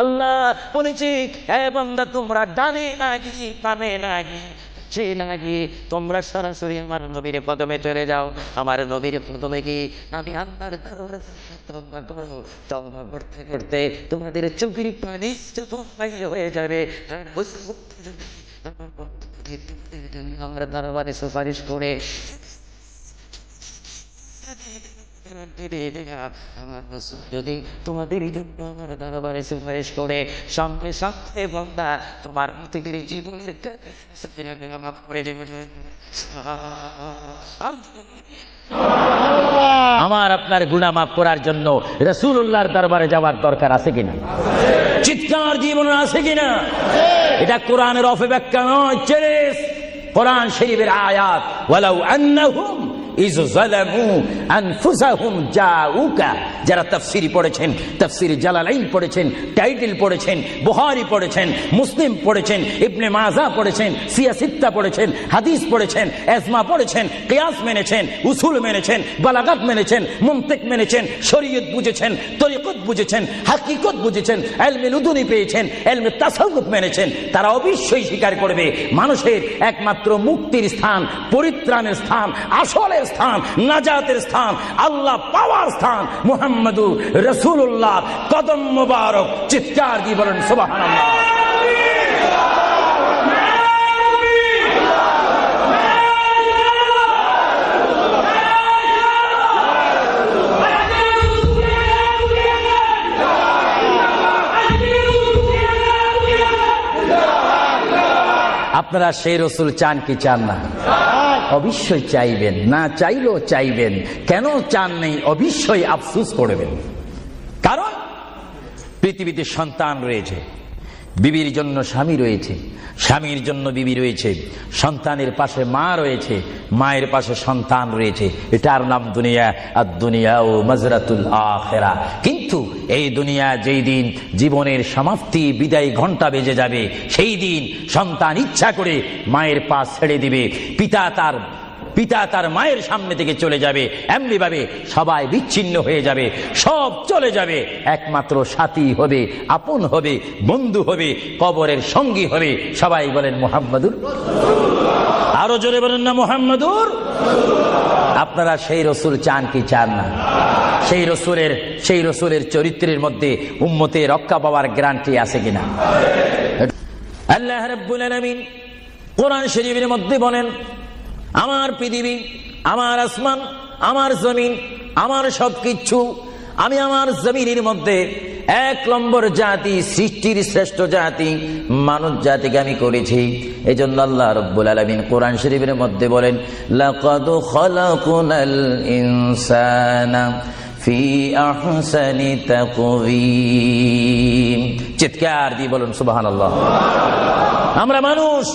আল্লাহ বলেছে, হে বান্দা তোমরা ডানে নাকি বামে নাকি সে নাকি তোমরা সরাসরি আমার নবীর কদমে চলে যাও। আমার নবীর কদমে কি আমি আল্লাহর দরবারে তওবা করতে করতে তোমাদের চোখের পানি বাইরে হয়ে যাবে। আমার দরবারে সুপারিশ করে যদি তোমাদের জন্য আমার দরবারে সুপারিশ করে সঙ্গে সঙ্গে বান্দা তোমার প্রতিটি জীবনের মাফ করে দেবে। আমার আপনার গুনাহ মাফ করার জন্য রাসূলুল্লাহর দরবারে যাওয়ার দরকার আছে কিনা? চিৎকার জীবন আছে কিনা? এটা কোরআনের অপব্যাখ্যা নয়, চেরেস কোরআন শরীফের আয়াত। ওয়ালাউ আন্নাহুম ইয যালামু আনফুসাহুম জাউকা, যারা তাফসীর পড়েছেন, তাফসীর জালালাইন পড়েছেন, টাইটেল পড়েছেন, বুখারী পড়েছেন, মুসলিম পড়েছেন, ইবনে মাজাহ পড়েছেন, সিয়াসিত্তা পড়েছেন, হাদিস পড়েছেন, ইজমা পড়েছেন, কিয়াস মেনেছেন, উসুল মেনেছেন, বালাগাত মেনেছেন, মুনতিক মেনেছেন, শরীয়ত বুঝেছেন, তরিকত বুঝেছেন, হাকিকত বুঝেছেন, ইলমে লুদুনি পেয়েছেন, ইলমে তাসাউফ মেনেছেন, তারা অবশ্যই স্বীকার করবে মানুষের একমাত্র মুক্তির স্থান, পরিত্রাণের স্থান, আসলের স্থান, নাজাতের স্থান, আল্লাহ পাওয়ার স্থান মুহাম্মদুর রাসূলুল্লাহ কদম মুবারক। চিৎকার দিয়ে বলেন সুবহানাল্লাহ। আপনারা সেই রসুল চান কি চান না? অবশ্যই চাইবেন, না চাইলেও চাইবেন। কেন চান নেই অবশ্যই আফসোস করবেন। কারণ পৃথিবীতে সন্তান রয়েছে, বিবির জন্য স্বামী রয়েছে, স্বামীর জন্য বিবি রয়েছে, সন্তানের পাশে মা রয়েছে, মায়ের পাশে সন্তান রয়েছে। এটার নাম দুনিয়া। আর দুনিয়া ও মাজরাতুল আখিরা। কিন্তু এই দুনিয়া যেই দিন জীবনের সমাপ্তি, বিদায় ঘন্টা বেজে যাবে, সেই দিন সন্তান ইচ্ছা করে মায়ের পা ছেড়ে দিবে, পিতা তার মায়ের সামনে থেকে চলে যাবে। এমনি ভাবে সবাই বিচ্ছিন্ন হয়ে যাবে, সব চলে যাবে। একমাত্র সাথী হবে, আপন হবে, বন্ধু হবে, কবরের সঙ্গী হবে। সবাই বলেন মুহাম্মাদুর। আরো জোরে বলেন না মুহাম্মাদুর। আপনারা সেই রসুল চান কি চান না? সেই রসুলের চরিত্রের মধ্যে উম্মতে রক্ষা পাওয়ার গ্যারান্টি আছে কিনা? আল্লাহ রাব্বুল আলামিন কোরআন শরীফের মধ্যে বলেন, আমার পৃথিবী, আমার আসমান, আমার জমিন, আমার সবকিছু, আমি আমার জমিনের মধ্যে এক নম্বর জাতি, সৃষ্টির শ্রেষ্ঠ জাতি মানব জাতিকে আমি করেছি। এই জন্য আল্লাহ রাব্বুল আলামিন কোরআন শরীফের মধ্যে বলেন, লাকাদ খালাকুনাল ইনসানা ফি আহসানি তাকওয়িম। চিৎকার দিয়ে বলুন সুবহানাল্লাহ। আমরা মানুষ,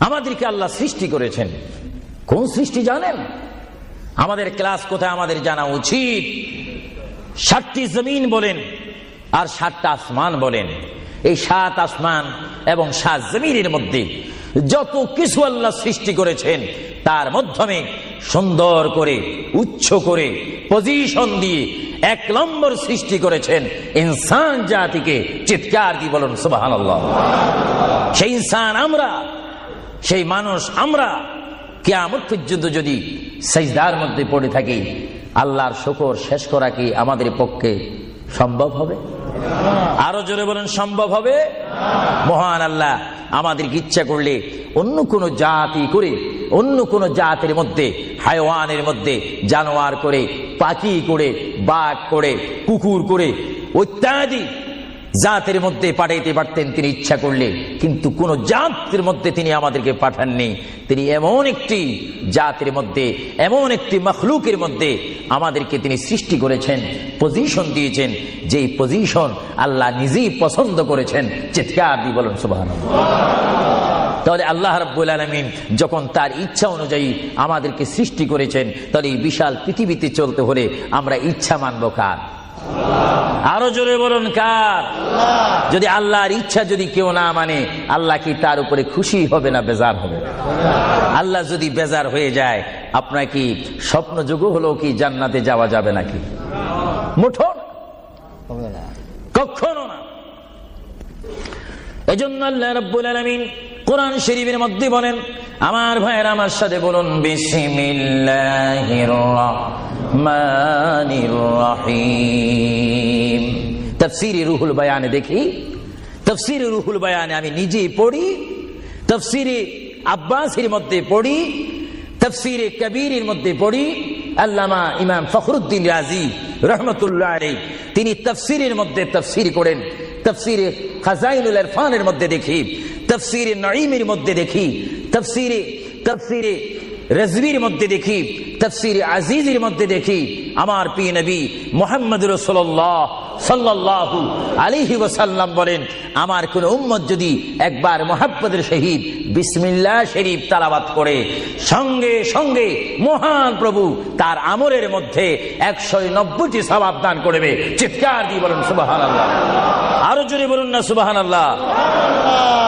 আমাদেরকে আল্লাহ সৃষ্টি করেছেন। কোন সৃষ্টি জানেন? আমাদের ক্লাস কোথায় আমাদের জানা উচিত। 7টি জমিন বলেন আর 7টা আসমান বলেন। এই 7 আসমান এবং 7 জমিনের মধ্যে যত কিছু আল্লাহ সৃষ্টি করেছেন, তার মাধ্যমে সুন্দর করে, উচ্চ করে, পজিশন দিয়ে 1 নম্বর সৃষ্টি করেছেন ইনসান জাতিকে। চিৎকার দিয়ে বলুন সুবহানাল্লাহ। সেই ইনসান আমরা, সেই মানুষ আমরা, কিয়ামত পর্যন্ত যদি সিজদার মধ্যে পড়ে থাকি, আল্লাহর শুকর শেষ করা কি আমাদের পক্ষে সম্ভব হবে? আরো জোরে বলেন সম্ভব হবে? মহান আল্লাহ আমাদেরকে ইচ্ছা করলে অন্য কোন জাতি করে, অন্য কোন জাতির মধ্যে, হায়াওয়ানের মধ্যে জানোয়ার করে, পাখি করে, বাঘ করে, কুকুর করে, ইত্যাদি জাতের মধ্যে পাঠাইতে পারতেন তিনি ইচ্ছা করলে। কিন্তু কোন জাতের মধ্যে তিনি আমাদেরকে পাঠাননি। তিনি এমন একটি জাতের মধ্যে, এমন একটি মখলুকের মধ্যে আমাদেরকে তিনি সৃষ্টি করেছেন, পজিশন দিয়েছেন, যেই পজিশন আল্লাহ নিজেই পছন্দ করেছেন। চিৎকার দিয়ে বলুন সুবহানাল্লাহ। তাহলে আল্লাহ রাব্বুল আলামিন যখন তার ইচ্ছা অনুযায়ী আমাদেরকে সৃষ্টি করেছেন, তাহলে এই বিশাল পৃথিবীতে চলতে হলে আমরা ইচ্ছা মানব কার? আরো জোরে বলুন কার? যদি আল্লাহর ইচ্ছা যদি কেউ না মানে, আল্লাহ কি তার উপরে খুশি হবে না বেজার হবে? আল্লাহ যদি বেজার হয়ে যায়, আপনার কি স্বপ্ন যুগ হলো কি জান্নাতে যাওয়া যাবে নাকি? মুঠো কখনো না। এজন্য আল্লাহ রাব্বুল আলামিন কোরআন শরীফের মধ্যে বলেন, আমার ভাইয়েরা আমার সাথে বলুন, বিসমিল্লাহির রহমানির রহিম। তাফসীরে রুহুল বায়ানে দেখি, তাফসীরে রুহুল বায়ানে আমি নিজেই পড়ি, তাফসীরে আব্বাসীর মধ্যে পড়ি, তাফসীরে কবীরের মধ্যে পড়ি। আল্লামা ইমাম ফখরুদ্দিন রাজি রহমতুল্লাহ আলাইহি তিনি তাফসীরের মধ্যে তাফসীর করেন। তাফসীরে খাজাইনুল ইরফানের মধ্যে দেখি, তাফসীরে নাঈমের মধ্যে দেখি, তাফসীরে রাজভির মধ্যে দেখি, তাফসীরে আজিজের মধ্যে দেখি, আমার প্রিয় নবী মুহাম্মদ রাসূলুল্লাহ সাল্লাল্লাহু আলাইহি ওয়াসাল্লাম বলেন, আমার কোন উম্মত যদি একবার মুহাব্বতের সহিত বিসমিল্লাহ শরীফ তেলাওয়াত করে, সঙ্গে সঙ্গে মহান প্রভু তার আমলের মধ্যে 190টি সওয়াব দান করবে। চিৎকার দিয়ে বলুন সুবহানাল্লাহ, আরো জোরে বলুন না সুবহানাল্লাহ।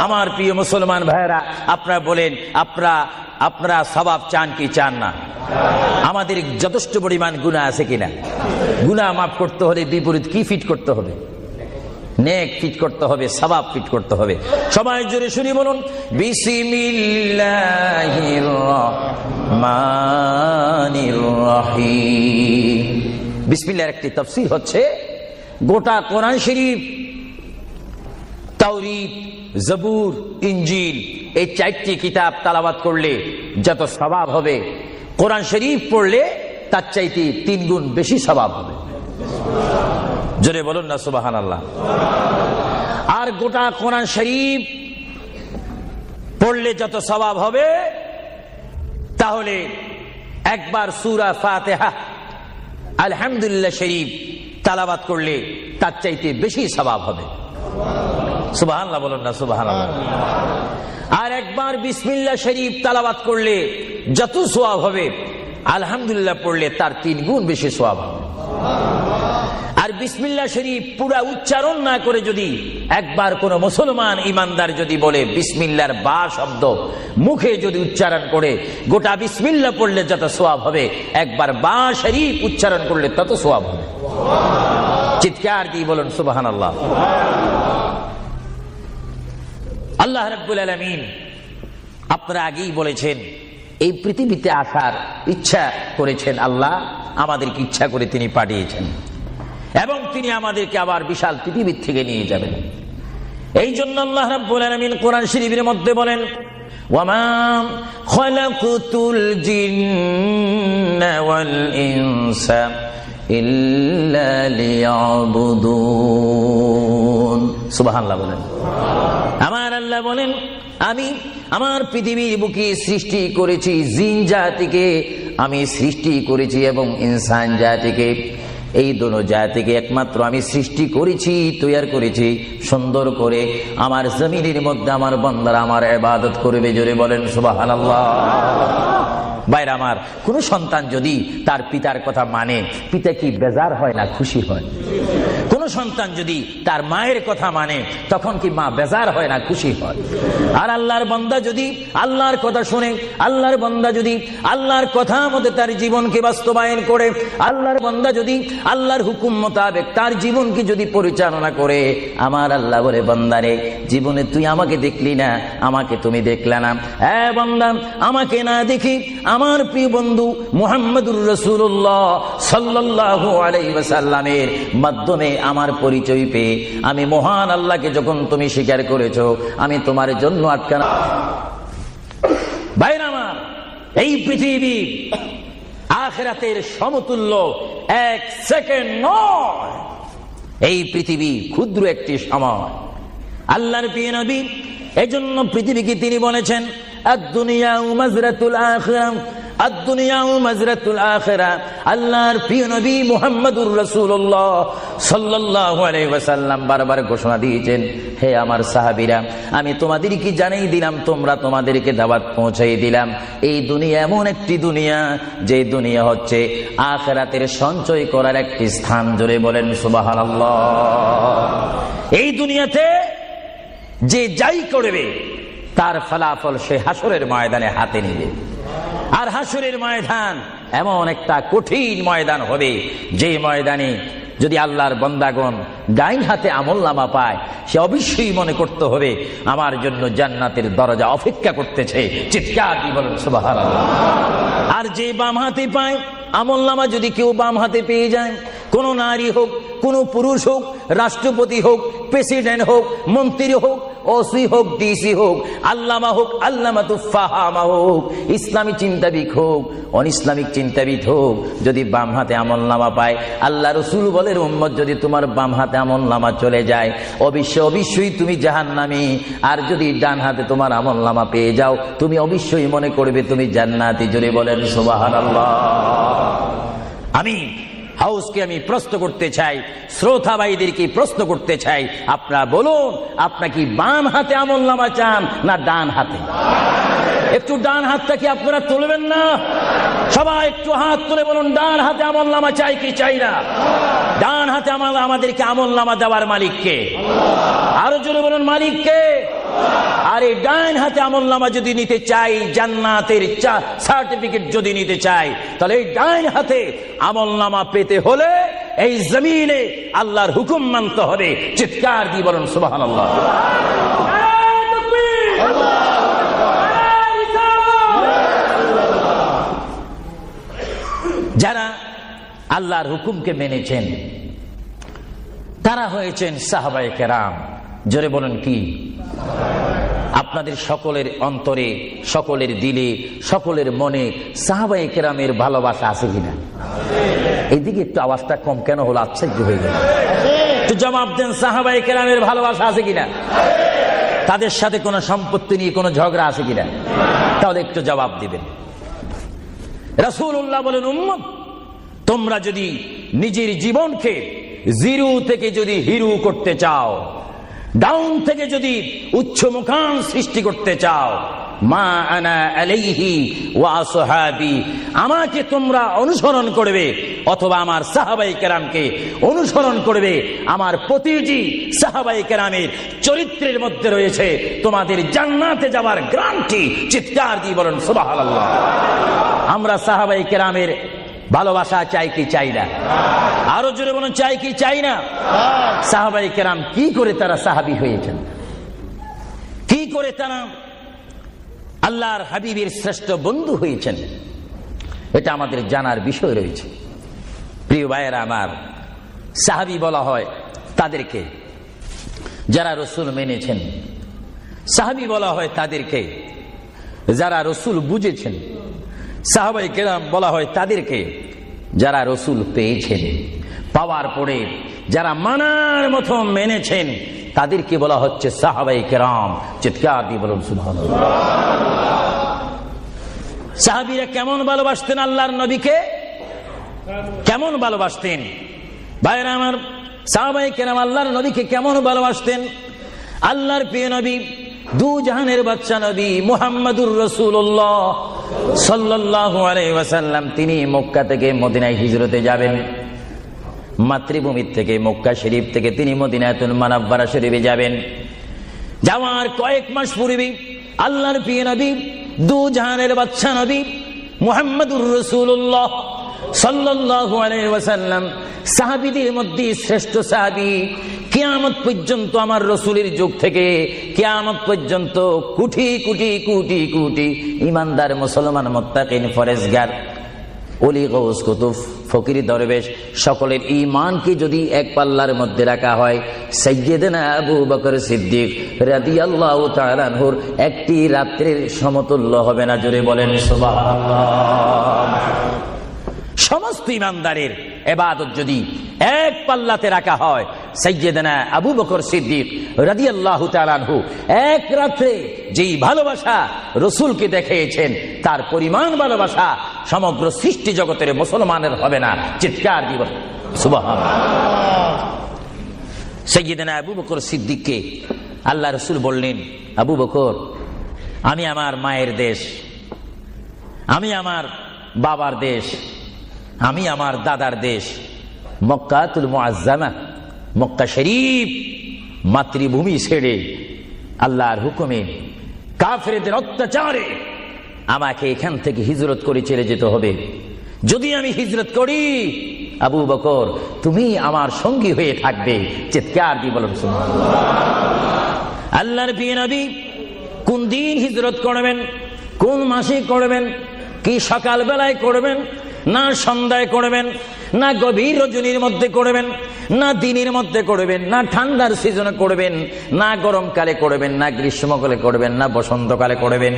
আমার প্রিয় মুসলমান ভাইরা, আপনারা বলেন, আপনারা সওয়াব চান কি চান না? আমাদের যথেষ্ট পরিমাণ গুনাহ আছে কিনা? গুনাহ মাফ করতে হলে বিপরীত কি ফিট করতে হবে? নেক ফিট করতে হবে, সওয়াব ফিট করতে হবে। সবাই জোরে শুনি বলুন, বিসমিল্লাহির রহমানির রহিম। বিসমিল্লাহর একটি তাফসীর হচ্ছে, গোটা কোরআন শরীফ, তাওরীত, জবুর, ইনজিল, এই 4টি কিতাব তেলাওয়াত করলে যত সওয়াব হবে, কোরআন শরীফ পড়লে তার চাইতে 3 গুণ বেশি সওয়াব হবে। জোরে বলুন না সুবহানাল্লাহ। আর গোটা কোরআন শরীফ পড়লে যত সওয়াব হবে, তাহলে একবার সূরা ফাতিহা আলহামদুলিল্লাহ শরীফ তেলাওয়াত করলে তার চাইতে বেশি সওয়াব হবে। সুবহানাল্লাহ বলুন না সুবহানাল্লাহ। আর একবার বিসমিল্লাহ শরীফ তেলাওয়াত করলে যত সওয়াব হবে, আলহামদুলিল্লাহ পড়লে তার 3 গুণ বেশি সওয়াব হবে। আর বিসমিল্লাহ শরীফ পুরা উচ্চারণ না করে যদি একবার কোন মুসলমান ইমানদার যদি বলে বিসমিল্লাহর বা শব্দ মুখে যদি উচ্চারণ করে, গোটা বিসমিল্লাহ পড়লে যত সওয়াব হবে, একবার বা শরীফ উচ্চারণ করলে তত সওয়াব হবে। চিৎকার দিয়ে বলুন সুবহানাল্লাহ। আল্লাহ রাব্বুল আলামিন আপনারা আগেই বলেছেন, এই পৃথিবীতে আসার ইচ্ছা করেছেন আল্লাহ, আমাদেরকে ইচ্ছা করে তিনি পাঠিয়েছেন, এবং তিনি আমাদেরকে আবার বিশাল পৃথিবীর থেকে নিয়ে যাবেন। এই জন্য আল্লাহ রাব্বুল আলামিন কোরআন শরীফের মধ্যে বলেন, ওয়ামা খালাকতুল জিন্না ওয়াল ইনসা ইল্লা লিয়াবুদুন। সুবহানাল্লাহ বলেন। আমার আল্লাহ বলেন, আমি আমার পৃথিবীর বুকে সৃষ্টি করেছি জিন জাতিকে, আমি সৃষ্টি করেছি এবং ইনসান জাতিকে। এই দোনো জাতিকে একমাত্র আমি সৃষ্টি করেছি, তৈরি করেছি সুন্দর করে। আমার জমিনের মধ্যে আমার বান্দারা আমার ইবাদত করবে। জোরে বলেন সুবহানাল্লাহ। ভাইরা আমার, কোন সন্তান যদি তার পিতার কথা মানে, পিতা কি বেজার হয় না খুশি হয়? কোন সন্তান যদি তার মায়ের কথা মানে, তখন কি মা বেজার হয় না খুশি হয়? আর আল্লাহর বান্দা যদি আল্লাহর কথা শুনে, আল্লাহর বান্দা যদি আল্লাহর কথা মতো তার জীবনকে বাস্তবায়ন করে, আল্লাহর বান্দা যদি আল্লাহর হুকুম মোতাবেক তার জীবনকে যদি পরিচালনা করে, আমার আল্লাহ বলে, বান্দারে জীবনে তুই আমাকে দেখলি না, আমাকে তুমি দেখলা না। হ্যাঁ বান্দা, আমাকে না দেখি আমার প্রিয় বন্ধু মুহাম্মদুর রাসূলুল্লাহ সাল্লাল্লাহু আলাইহি ওয়াসাল্লামের মাধ্যমে আমার পরিচয় পেয়ে আমি মহান আল্লাহকে যখন তুমি স্বীকার করেছো, আমি তোমার জন্য আটকানা। ভাইরা আমার, এই পৃথিবী আখিরাতের সমতুল্য 1 সেকেন্ড নয়। এই পৃথিবী ক্ষুদ্র একটি সময়। আল্লাহর প্রিয় নবী এজন্য পৃথিবীকে তিনি বলেছেন, আদ-দুনিয়া মাজরাতুল আখিরাহ, আদ-দুনিয়া মাজরাতুল আখিরাহ। আল্লাহর প্রিয় নবী মুহাম্মদুর রাসূলুল্লাহ সাল্লাল্লাহু আলাইহি ওয়াসাল্লাম বারবার ঘোষণা দিয়েছেন, হে আমার সাহাবীরা, আমি তোমাদেরকে জানিয়ে দিলাম, তোমরা তোমাদেরকে দাওয়াত পৌঁছাই দিলাম, এই দুনিয়া এমন একটি দুনিয়া, যে দুনিয়া হচ্ছে আখিরাতের সঞ্চয় করার একটি স্থান। জোরে বলেন সুবহানাল্লাহ। এই দুনিয়াতে যে যাই করবে তার ফলাফল সে হাসরের ময়দানে হাতে নিবে। আর হাসরের ময়দান এমন একটা কঠিন ময়দান হবে, যে ময়দানে যদি আল্লাহর বান্দাগণ ডাইন হাতে আমলনামা পায়, সে অবশ্যই মনে করতে হবে আমার জন্য জান্নাতের দরজা অপেক্ষা করতেছে। চিৎকার দিয়ে বলেন সুবহানাল্লাহ। আর যে বাম হাতে পায় আমলনামা, যদি কেউ বাম হাতে পেয়ে যায়, কোন নারী হোক, কোন পুরুষ হোক, রাষ্ট্রপতি হোক, প্রেসিডেন্ট হোক, মন্ত্রী হোক, ওসি হোক, ডিসি হোক, আল্লামা হোক, আল্লামাতু ফাহামা হোক, ইসলামী চিন্তাবিদ হোক, অনইসলামিক চিন্তাবিদ হোক, যদি বাম হাতে আমলনামা পায়, আল্লাহ রাসূল বলেন উম্মত যদি তোমার বাম হাতে আমলনামা চলে যায় অবশ্যই তুমি জাহান্নামী। আর যদি ডান হাতে তোমার আমলনামা পেয়ে যাও তুমি অবশ্যই মনে করবে তুমি জান্নাতি। জোরে বলেন সুবহানাল্লাহ। আমি হাউসকে আমি প্রশ্ন করতে চাই, শ্রোতা ভাইদেরকে প্রশ্ন করতে চাই, আপনারা বলুন আপনারা কি বাম হাতে আমলনামা চান না ডান হাতে? একটু ডান হাতটা কি আপনারা তুলবেন না? সবাই একটু হাত তুলে বলুন ডান হাতে আমলনামা চাই কি চাই না? ডান হাতে আমাদেরকে আমলনামা দেওয়ার মালিক কে? আরো জোরে বলুন মালিক কে? আর এই ডান হাতে আমলনামা যদি নিতে চাই, জান্নাতের সার্টিফিকেট যদি নিতে চাই, তাহলে এই ডান হাতে আমলনামা পেতে হলে এই জমিনে আল্লাহর হুকুম মানতে হবে। চিৎকার দিয়ে বলুন সুবহানাল্লাহ। যারা আল্লাহর হুকুমকে মেনেছেন তারা হয়েছেন সাহাবায়ে কেরাম। জোরে বলুন কি? আপনাদের সকলের অন্তরে, সকলের দিলে, সকলের মনে সাহাবায়ে কেরামের ভালোবাসা আছে কিনা? এইদিকে একটু আওয়াজটা কম কেন হলো? আশ্চর্য হয়ে গেল। একটু জবাব দেন, সাহাবায়ে কেরামের ভালোবাসা আছে কিনা? তাদের সাথে কোনো সম্পত্তি নিয়ে কোনো ঝগড়া আছে কিনা? তাহলে একটু জবাব দিবেন। রাসূলুল্লাহ বলেন উম্মত তোমরা যদি নিজের জীবনকে জিরো থেকে যদি হিরো করতে চাও, ডাউন থেকে যদি উচ্চ মুকাম সৃষ্টি করতে চাও, মা আনা আলাইহি ওয়া আসহাবি, আমাকে তোমরা অনুসরণ করবে অথবা আমার সাহাবায়ে কেরামকে অনুসরণ করবে। আমার প্রতিটি সাহাবায়ে কেরামের চরিত্রের মধ্যে রয়েছে তোমাদের জান্নাতে যাওয়ার গ্যারান্টি। চিৎকার দিয়ে বলেন সুবহানাল্লাহ। আমরা সাহাবায়ে কেরামের ভালোবাসা চাই কি চাই না? আরো জোরে বলুন চাই কি চাই না? সাহাবায়ে কেরাম কি করে তারা সাহাবী হয়েছেন, কি করে তারা আল্লাহর হাবিবের শ্রেষ্ঠ বন্ধু হয়েছেন, এটা আমাদের জানার বিষয় রয়েছে। প্রিয় ভাইয়েরা আমার, সাহাবী বলা হয় তাদেরকে যারা রাসূল মেনেছেন, সাহাবী বলা হয় তাদেরকে যারা রাসূল বুঝেছেন, সাহাবায়ে কেরাম বলা হয় তাদেরকে যারা রাসূল পেয়েছেন, পাওয়ার পরে যারা মানার মতো মেনেছেন তাদেরকে বলা হচ্ছে সাহাবায়ে কেরাম। চিৎকার দিয়ে বলুন সুবহানাল্লাহ। সাহাবীরা কেমন ভালোবাসতেন আল্লাহর নবীকে? কেমন ভালোবাসতেন ভাইরা আমার? সাহাবায়ে কেরাম আল্লাহর নবীকে কেমন ভালোবাসতেন? আল্লাহর প্রিয় নবী, দু জাহানের বাদশা নবী মুহাম্মদুর রাসূলুল্লাহ সাল্লাল্লাহু আলাইহি ওয়াসাল্লাম, তিনি মক্কা থেকে মদিনায় হিজরতে যাবেন। মাতৃভূমি থেকে মক্কা শরীফ থেকে তিনি মদিনাতুল মুনাওয়ারা শরীফে যাবেন। যাওয়ার কয়েক মাস পূর্বে আল্লাহর প্রিয় নবী, দু জাহানের বাদশা নবী মুহাম্মদুর রাসূলুল্লাহ সাল্লাল্লাহু আলাইহি ওয়াসাল্লাম সাহাবীদের মধ্যে শ্রেষ্ঠ সাহাবী, কিয়ামত পর্যন্ত আমার রাসূলের যুগ থেকে কিয়ামত পর্যন্ত কোটি কোটি কোটি কোটি ঈমানদার মুসলমান মুত্তাকিন ফরেজগার ওলি গৌস কুতুব ফকির দরবেশ সকলের ঈমানকে যদি এক পাল্লার মধ্যে রাখা হয়, সাইয়্যিদনা আবু বকর সিদ্দিক রাদিয়াল্লাহু তাআলা আনহুর একটি রাত্রির সমতুল্য হবে না। জোরে বলেন সুবহানাল্লাহ। সমস্ত ঈমানদারের ইবাদত যদি এক পাল্লাতে রাখা হয়, সাইয়্যিদনা আবু বকর সিদ্দিক রাদিয়াল্লাহু তাআলা আনহু এক রাতে যেই ভালোবাসা রাসূলকে দেখিয়েছেন তার পরিমাণ ভালোবাসা সমগ্র সৃষ্টি জগতের মুসলমানের হবে না। চিৎকার দিব সুবহানাল্লাহ। সাইয়্যিদনা আবু বকর সিদ্দিককে আল্লাহ রাসূল বললেন, আবু বকর, আমি আমার মায়ের দেশ, আমি আমার বাবার দেশ, আমি আমার দাদার দেশ মক্কাতুল মুআজ্জামা, মক্কা শরীফ মাতৃভূমি ছেড়ে আল্লাহর হুকুমে কাফেরদের অত্যাচারে আমাকে এখান থেকে হিজরত করে চলে যেতে হবে। যদি আমি হিজরত করি আবু বকর তুমি আমার সঙ্গী হয়ে থাকবে। চিৎকার দিয়ে বলুন সুবহানাল্লাহ। আল্লাহর প্রিয় নবী কোন দিন হিজরত করবেন, কোন মাসে করবেন, কি সকাল বেলায় করবেন, না সন্ধ্যায় করবেন, না গভীর রজনীর মধ্যে করবেন, না দিনের মধ্যে করবেন, না ঠান্ডার সিজনে করবেন, না গরমকালে করবেন, না গ্রীষ্মকালে করবেন, না বসন্তকালে করবেন,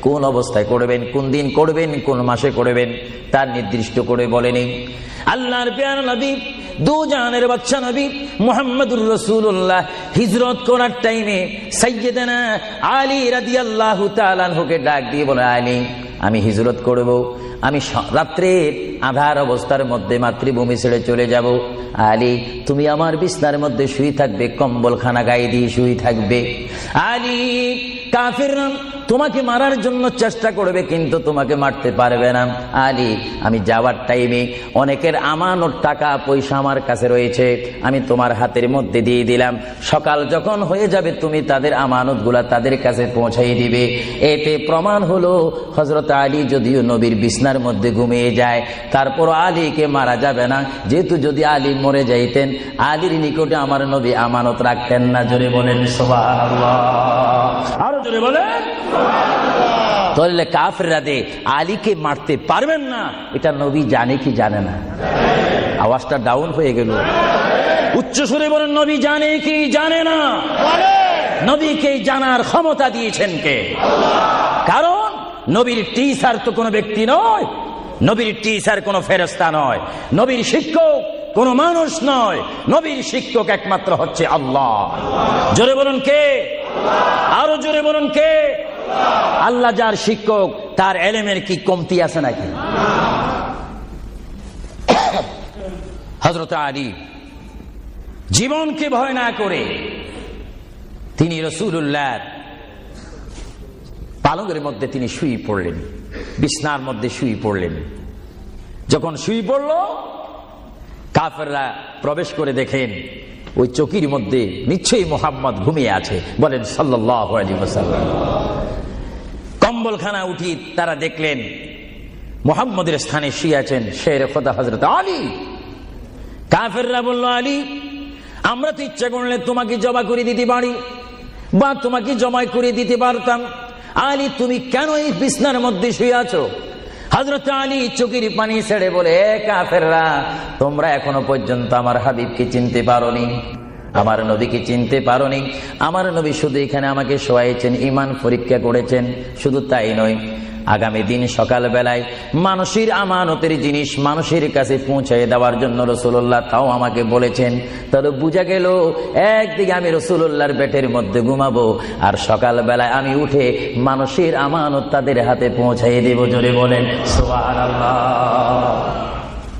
কোন অবস্থায় করবেন, কোন দিন করবেন, কোন মাসে করবেন, তার নির্দিষ্ট করে বলেনি। আল্লাহর প্যারা নবী দু জাহানের বাদশা নবী মুহাম্মদুর রাসূলুল্লাহ হিজরত করার টাইমে সাইয়্যিদানা আলী রাদিয়াল্লাহু তাআলা আনহুকে ডাক দিয়ে বলে, আলী আমি হিজরত করব, আমি রাত্রের আধার অবস্থার মধ্যে মাতৃভূমি ছেড়ে চলে যাব। আলী তুমি আমার বিছনার মধ্যে শুয়ে থাকবে, কম্বলখানা গায়ে দিয়ে শুয়ে থাকবে। আলী কাফিররা তোমাকে মারার জন্য চেষ্টা করবে, কিন্তু তোমাকে মারতে পারবে না। আলী আমি যাওয়ার টাইমে অনেকের আমানত টাকা পয়সা আমার কাছে রয়েছে, আমি তোমার হাতের মধ্যে দিয়ে দিলাম। সকাল যখন হয়ে যাবে তুমি তাদের আমানতগুলা তাদের কাছে পৌঁছাই দিবে। এতে প্রমাণ হলো হযরত আলী যদিও নবীর বিছনার মধ্যে ঘুমিয়ে যায়, তারপর আলীকে মারা যাবে না, যেহেতু যদি আলী মরে যাইতেন আলীর নিকটে আমার নবী আমানত রাখতেন না। জোরে বলেন সুবহানাল্লাহ, আরো জোরে বলেন। তাহলে কাফেররা দে আলীকে মারতে পারবেন না, এটা নবী জানে কি জানে না? আওয়াজটা ডাউন হয়ে গেল, উচ্চ সুরে বলেন নবী জানে কি জানে না? নবীকে জানার ক্ষমতা দিয়েছেন কে? কারণ নবীর টিচার তো কোনো ব্যক্তি নয়, নবীর টিচার কোনো ফেরেশতা নয়, নবীর শিক্ষক কোনো মানুষ নয়, নবীর শিক্ষক একমাত্র হচ্ছে আল্লাহ। জোরে বলুন কে? আরো জোরে বলুন কে? আল্লাহ যার শিক্ষক তার এলেমের কি কমতি আছে নাকি? হযরত আলী জীবনকে ভয় না করে তিনি রাসূলুল্লাহ পালঙ্কের মধ্যে তিনি শুয়ে পড়লেন, বিছনার মধ্যে শুয়ে পড়লেন। যখন শুয়ে পড়ল কাফেররা প্রবেশ করে দেখেন ওই চৌকির মধ্যে নিশ্চয়ই মুহাম্মদ ঘুমিয়ে আছে। বলেন সাল্লাল্লাহু আলাইহি ওয়াসাল্লাম। কম্বলখানা উঠি তারা দেখলেন মুহাম্মদের স্থানে শুয়ে আছেন শের খোদা হযরত আলী। কাফেররা বলল, আলী আমরা তো ইচ্ছা করলে তোমাকে জবা করে দিতে পারি বা তোমাকে জমাই করে দিতে পারতাম, আলী তুমি কেন এই বিছনার মধ্যে শুয়ে আছো? হযরত আলী চোখের পানি ছেড়ে বলে, কাফেররা তোমরা এখনো পর্যন্ত আমার হাবিবকে চিনতে পারোনি, আমার নবীকে চিনতে পারোনি। আমার নবী শুধু এখানে আমাকে শোয়াইছেন, ঈমান পরীক্ষা করেছেন। শুধু তাই নয়, আগামী দিন সকাল বেলায় মানুষের আমানতের জিনিস মানুষের কাছে পৌঁছায় দেওয়ার জন্য রাসূলুল্লাহ তাও আমাকে বলেছেন। তাহলে বুঝা গেল একদিকে আমি রাসূলুল্লাহর পেটের মধ্যে ঘুমাবো, আর সকাল বেলায় আমি উঠে মানুষের আমানত তাদের হাতে পৌঁছাই দেব। জোরে বলেন সুবহানাল্লাহ,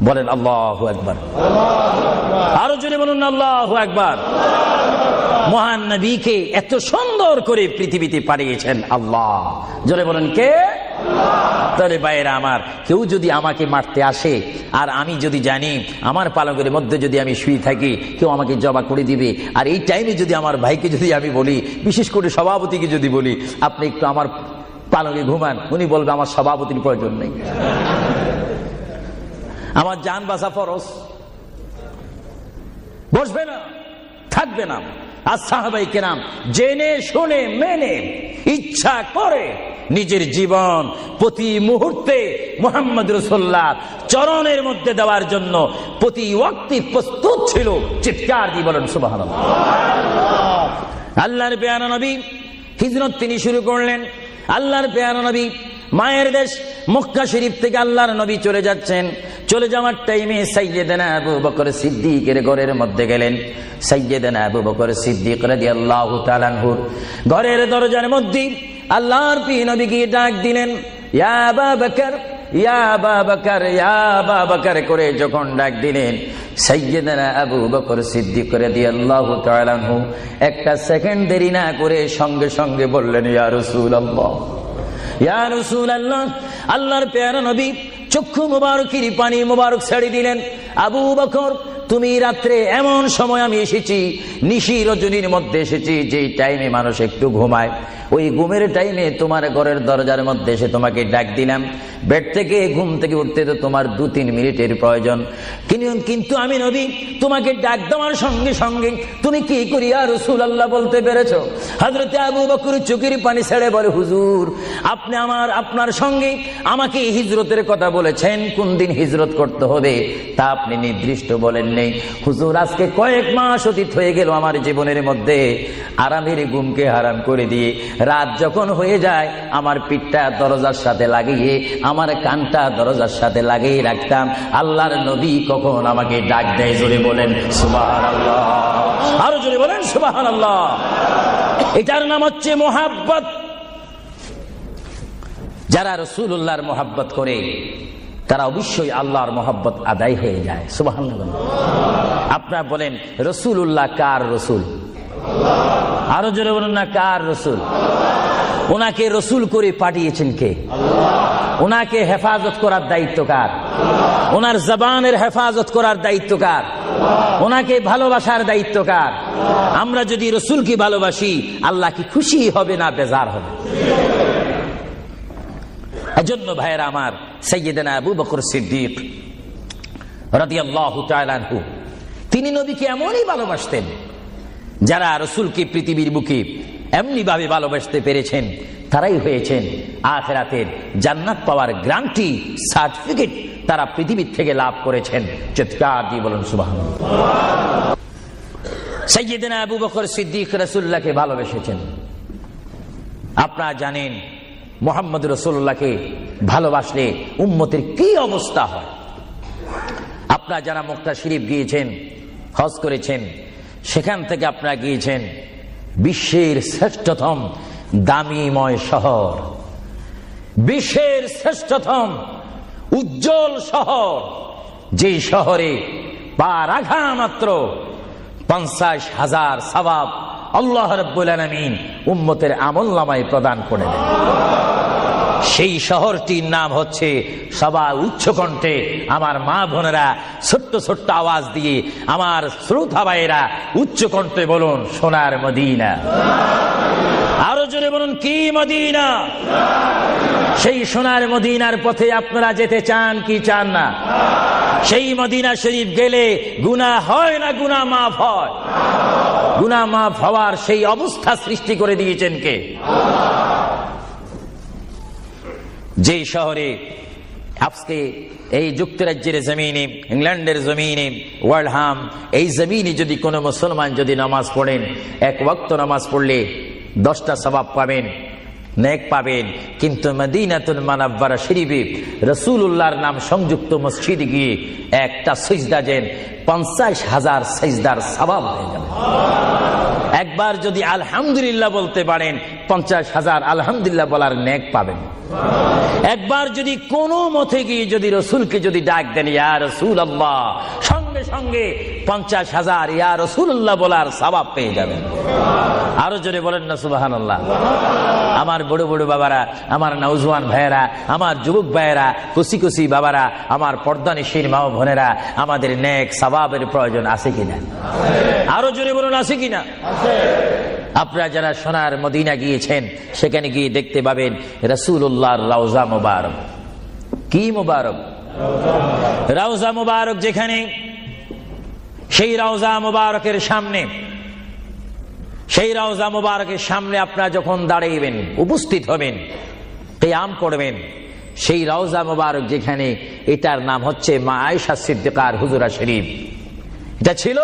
বলেন আল্লাহু আকবার, আরো জোরে বলুন আল্লাহু আকবার। মহান নবীকে এত সুন্দর করে পৃথিবীতে পাঠিয়েছেন আল্লাহ। জোরে বলেন কে? তাহলে ভাইয়েরা আমার, কেউ যদি আমাকে মারতে আসে আর আমি যদি জানি আমার পালকের মধ্যে যদি আমি শুয়ে থাকি কেউ আমাকে জবা করে দিবে, আর এই টাইমে যদি আমার ভাইকে যদি আমি বলি, বিশেষ করে সভাপতিকে যদি বলি আপনি একটু আমার পালকে ঘুমান, উনি বলবে আমার সভাপতির প্রয়োজন নেই, আমার জান বাঁচা ফরজ, বসবে না, থাকবে না। আর সাহাবায়ে কেরাম জেনে শুনে মেনে ইচ্ছা করে নিজের জীবন প্রতি মুহূর্তে মুহাম্মদ রাসূলুল্লাহ চরণের মধ্যে দেওয়ার জন্য প্রতি ওয়াক্তে প্রস্তুত ছিল। চিৎকার দিয়ে বলেন সুবহানাল্লাহ। আল্লাহর প্যারা নবী হিজরত তিনি শুরু করলেন। আল্লাহর প্যারা নবী মায়ের দেশ মক্কা শরীফ থেকে আল্লাহর নবী চলে যাচ্ছেন। চলে যাওয়ার টাইমে সাইয়্যিদানা আবু বকর সিদ্দিকের ঘরের মধ্যে গেলেন। সাইয়্যিদানা আবু বকর সিদ্দিক রাদিয়াল্লাহু তাআলা আনহু ঘরের দরজার মধ্যে আল্লাহর প্রিয় নবীকে ডাক দিলেন, ইয়া আবু বকর, ইয়া আবু বকর, ইয়া আবু বকর করে যখন ডাক দিলেন, সাইয়্যিদানা আবু বকর সিদ্দিক রাদিয়াল্লাহু তাআলা আনহু একটা সেকেন্ড দেরি না করে সঙ্গে সঙ্গে বললেন, ইয়া রাসূলুল্লাহ, ইয়া রাসূলুল্লাহ। আল্লাহর প্যারা নবী চক্ষু মুবারকের পানি মুবারক ছেড়ে দিলেন। আবু বকর তুমি রাত্রে এমন সময় আমি এসেছি, নিশি রজনীর মধ্যে এসেছি, যেই টাইমে মানুষ একটু ঘুমায়, ওই ঘুমের টাইমে তোমার ঘরের দরজার মধ্যে এসে তোমাকে ডাক দিলাম। বেড থেকে ঘুম থেকে উঠতে তো তোমার 2-3 মিনিটের প্রয়োজন, কিন্তু আমি নবী তোমাকে ডাক দেওয়ার সঙ্গে সঙ্গে তুমি কি করিয়া রাসূলুল্লাহ বলতে পেরেছো? হযরত আবু বকর চোখের পানি ছেড়ে বলে, হুজুর আপনি আপনার সঙ্গে আমাকে হিজরতের কথা বলেছেন, কোন দিন হিজরত করতে হবে তা আপনি নির্দিষ্ট বলেন নেই। হুজুর আজকে কয়েক মাস অতীত হয়ে গেল আমার জীবনের মধ্যে, আরামের ঘুমকে হারাম করে দিয়ে রাত যখন হয়ে যায় আমার পিঠটা দরজার সাথে লাগিয়ে, আমার কানটা দরজার সাথে লাগিয়ে রাখতাম। আল্লাহর নবী কখন আমাকে ডাক দেয়, জোরে বলেন সুবহানাল্লাহ, আরো জোরে বলেন সুবহানাল্লাহ। এটার নাম হচ্ছে মোহাব্বত। যারা রাসূলুল্লাহর মোহাব্বত করে তারা অবশ্যই আল্লাহর মোহাব্বত আদায় হয়ে যায়। সুবহানাল্লাহ। আপনারা বলেন রাসূলুল্লাহ কার রাসূল? আরো জোরে বলুন না, কার রাসূল? ওনাকে রাসূল করে পাঠিয়েছেন কে? ওনাকে হেফাজত করার দায়িত্ব কার? ওনার জবানের হেফাজত করার দায়িত্ব কার? ওনাকে ভালোবাসার দায়িত্ব কার? আমরা যদি রাসূলকে ভালোবাসি, আল্লাহ কি খুশি হবে না বেজার হবে? এজন্য ভাইয়েরা আমার, সাইয়্যিদানা আবু বকর সিদ্দিক রাদিয়াল্লাহু তাআলা আনহু তিনি নবীকে এমনই ভালোবাসতেন, যারা রাসূলকে পৃথিবীর বুকে এমনি ভাবে ভালোবাসতে পেরেছেন তারাই হয়েছেন আখিরাতের জান্নাত পাওয়ার গ্যারান্টি সার্টিফিকেট তারা পৃথিবীর থেকে লাভ করেছেন। চিৎকার দিয়ে বলুন সুবহানাল্লাহ। সাইয়্যিদানা আবু বকর সিদ্দিক রাসূলুল্লাহকে ভালোবেসেছেন। আপনারা জানেন মুহাম্মদ রাসূলুল্লাহকে ভালোবাসলে উম্মতের কি অবস্থা হয়। আপনারা যারা মক্কা শরীফ গিয়েছেন, হজ করেছেন, সেখান থেকে আপনারা গিয়েছেন বিশ্বের শ্রেষ্ঠতম দামিময় শহর, বিশ্বের শ্রেষ্ঠতম উজ্জ্বল শহর, যে শহরে পা রাখা মাত্র 50,000 সওয়াব আল্লাহ রাব্বুল আলামিন উম্মতের আমলনামায় প্রদান করে দেন। সেই শহরটির নাম হচ্ছে, সবাই উচ্চ কণ্ঠে আমার মা বোনেরা ছোট্ট ছোট্ট আওয়াজ দিয়ে, আমার শ্রোতা ভাইয়েরা উচ্চ কণ্ঠে বলুন, সোনার মদিনা। আরো জোরে বলুন, কি মদিনা? সেই সোনার মদিনার পথে আপনারা যেতে চান কি চান না? সেই মদিনা শরীফ গেলে গুনাহ হয় না গুনাহ মাফ হয়? গুনাহ মাফ হওয়ার সেই অবস্থা সৃষ্টি করে দিয়েছেন কে? যে শহরে আজকে এই যুক্তরাজ্যের জমিনে, ইংল্যান্ডের জমিনে, ওয়ার্ল্ডহাম এই জমিনে যদি কোনো মুসলমান যদি নামাজ পড়েন, 1 ওয়াক্ত নামাজ পড়লে 10টা সওয়াব পাবেন, নেক পাবেন। কিন্তু মদিনাতুল মুনাওয়ারা শরীফে রাসূলুল্লাহর নাম সংযুক্ত মসজিদে গিয়ে একটা সিজদা দেন, 50,000 সিজদার সওয়াব হয়ে যাবে। একবার যদি আলহামদুলিল্লাহ বলতে পারেন, 50,000 আলহামদুলিল্লাহ বলার নেক পাবেন। একবার যদি কোনো মতে গিয়ে যদি রাসূলকে যদি ডাক দেন, ইয়া রাসূলুল্লাহ, সঙ্গে সঙ্গে 50,000 ইয়া রাসূলুল্লাহ বলার সওয়াব পেয়ে যাবেন। আরো জোরে বলেন না সুবহানাল্লাহ। আমার বড় বড় বাবারা, আমার নওজওয়ান ভাইয়েরা, আমার যুবক ভাইয়েরা, কুসি কুসি বাবারা, আমার পর্দানিশীন মা বোনেরা, আমাদের নেক সওয়াবের প্রয়োজন আছে কিনা? আরো জোরে বলুন, আছে কিনা? আপনারা যারা সোনার মদিনা গিয়েছেন, সেখানে গিয়ে দেখতে পাবেন রাসূলুল্লাহর রওজা মুবারক। কি মুবারক? রওজা মুবারক। যেখানে সেই রওজা মুবারকের সামনে, সেই রওজা মুবারকের সামনে আপনারা যখন দাঁড়াইবেন, উপস্থিত হবেন, কিয়াম করবেন, সেই রওজা মুবারক যেখানে, এটার নাম হচ্ছে মা আয়েশা সিদ্দিকার হুজরা শরীফ। এটা ছিল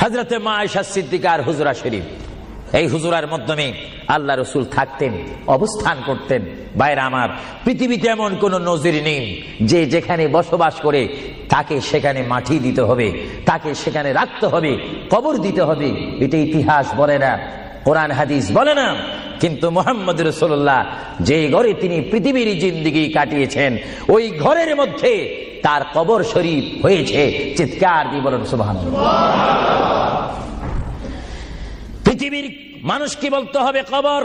হযরতে মা আয়েশা সিদ্দিকার হুজরা শরীফ। এই হুজরার মাধ্যমে আল্লাহ রাসূল থাকতেন, অবস্থান করতেন। ভাইরা আমার, পৃথিবীতে এমন কোন নজির নেই যে যেখানে বসবাস করে তাকে সেখানে মাটি দিতে হবে, তাকে সেখানে রাখতে হবে, কবর দিতে হবে। এটা ইতিহাস বলে না, কোরআন হাদিস বলে না। কিন্তু মুহাম্মদ রাসূলুল্লাহ যে ঘরে তিনি পৃথিবীর জিন্দেগি কাটিয়েছেন, ওই ঘরের মধ্যে তার কবর শরীফ হয়েছে। চিৎকার দিয়ে বলেন সুবহানাল্লাহ। পৃথিবীর মানুষকে বলতে হবে কবর,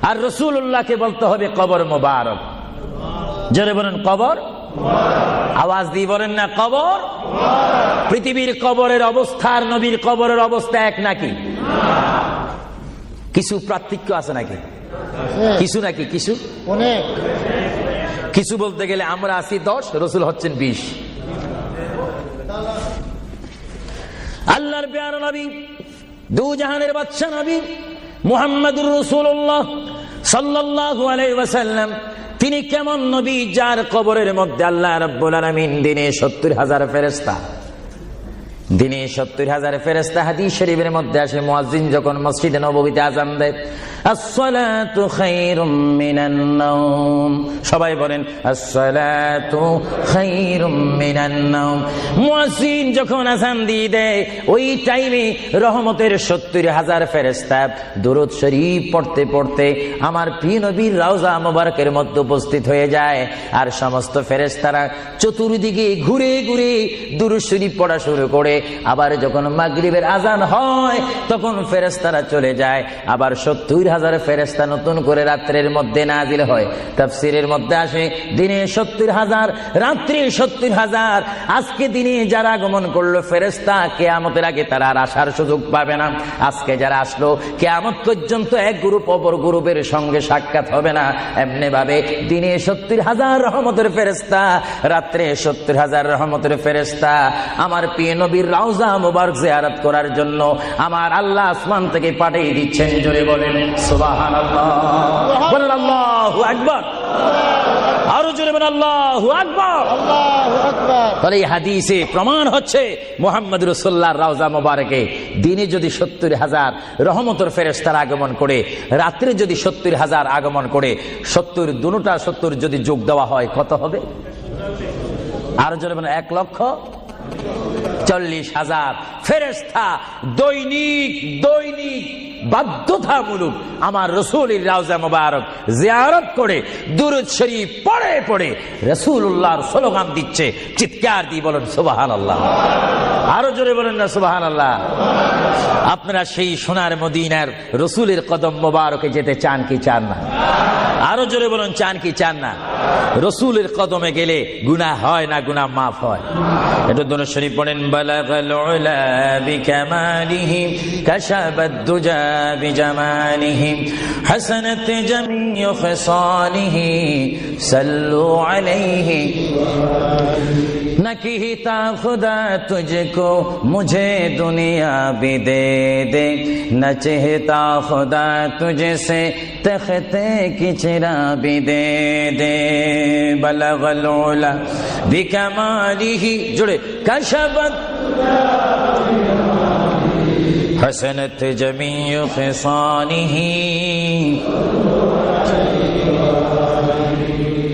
আর রাসূলুল্লাহকে বলতে হবে কবর মুবারক। জোরে বলেন কবর আওয়াজ দিয়ে বলেন না কবর। পৃথিবীর কবরের অবস্থা আর নবীর কবরের অবস্থা এক নাকি? কিছু পার্থক্য আছে নাকি? কিছু নাকি? কিছু অনেক। কিছু বলতে গেলে আমরা আছি 10, রসুল হচ্ছেন 20। আল্লাহর প্যারা নবী, দু জাহানের বাদশা নবী মুহাম্মদুর রাসূলুল্লাহ সাল্লাল্লাহু আলাইহি ওয়াসাল্লাম, তিনি কেমন নবী যার কবরের মধ্যে আল্লাহ রাব্বুল আলামিন দিনে 70,000 ফেরেশতা, দিনে 70,000 ফেরেশতা। হাদিস শরীফের মধ্যে আসে মুয়াজ্জিন যখন মসজিদে নববীতে আযান দেয়, আসসালাতু খায়রুম মিনান নাওম, সবাই বলেন আসসালাতু খায়রুম মিনান নাওম। মুয়াজ্জিন যখন আযান দিয়ে দেয়, ওই টাইমে রহমতের 70,000 ফেরেশতা দুরূদ শরীফ পড়তে পড়তে আমার প্রিয় নবীর রওজা মোবারকের মধ্যে উপস্থিত হয়ে যায়। আর সমস্ত ফেরেশতারা চতুর্দিকে ঘুরে ঘুরে দুরূদ শরীফ পড়া শুরু করে। আবার যখন মাগরিবের আযান হয়, তখন ফেরেশতারা চলে যায়। আবার 70,000 ফেরেশতা নতুন করে রাত্রের মধ্যে নাজিল হয়। তাফসীরের মধ্যে আসে দিনে 70,000, রাত্রে 70,000। আজকে দিনে যারা আগমন করলো ফেরেশতা, কিয়ামতের আগে তারা আর আসার সুযোগ পাবে না। আজকে যারা আসলো, কিয়ামত পর্যন্ত এক গ্রুপ অপর গ্রুপের সঙ্গে সাক্ষাৎ হবে না। এমনি ভাবে দিনে 70,000 রহমতের ফেরেশতা, রাত্রে 70,000 রহমতের ফেরেশতা আমার প্রিয় নবীর রওজা মুবারক জিয়ারত করার জন্য আমার আল্লাহ আসমান থেকে পাঠিয়ে দিচ্ছেন। জোরে বলেন সুবহানাল্লাহ, বলেন আল্লাহু আকবার, আরো জোরে বলেন আল্লাহু আকবার, আল্লাহু আকবার। তাহলে এই হাদিসে প্রমাণ হচ্ছে মুহাম্মদ রাসূলুল্লাহর রওজা মুবারকে দিনে যদি 70,000 রহমতের ফেরেশতার আগমন করে, রাত্রে যদি 70,000 আগমন করে, 70 দুটোটা 70 যদি যোগ দেওয়া হয় কত হবে? আরো জোরে বলেন 1,40,000 ফেরেশতা দৈনিক বাধ্যতামূলক আমার রাসূলের রওজা মুবারক জিয়ারত করে দুরূদ শরীফ পড়ে পড়ে রাসূলুল্লাহর স্লোগান দিচ্ছে। চিৎকার দিয়ে বলেন সুবহানাল্লাহ, আরো জোরে বলেন না সুবহানাল্লাহ। আপনারা সেই সোনার মদিনার রাসূলের কদম মুবারকে যেতে চান কি চান না? আরো জোরে বলেন চান কি চান না? রাসূলের কদমে গেলে গুনাহ হয় না, গুনাহ মাফ হয়। এটা দরুদ শরীফ পড়েন, বালাগাল উলা বিকামালিহি কাশাবাদ দুজা বিজামালিহি হাসানাত জামিউ খিসালিহি সাল্লু আলাইহি न कहता खुदा तुझको मुझे दुनिया भी दे दे, न चाहता खुदा तुझसे तख्ते की चिरा भी दे दे। बलगल उला बिकमालिही जुड़े कशबत हसनत जमीउ खिसानिही।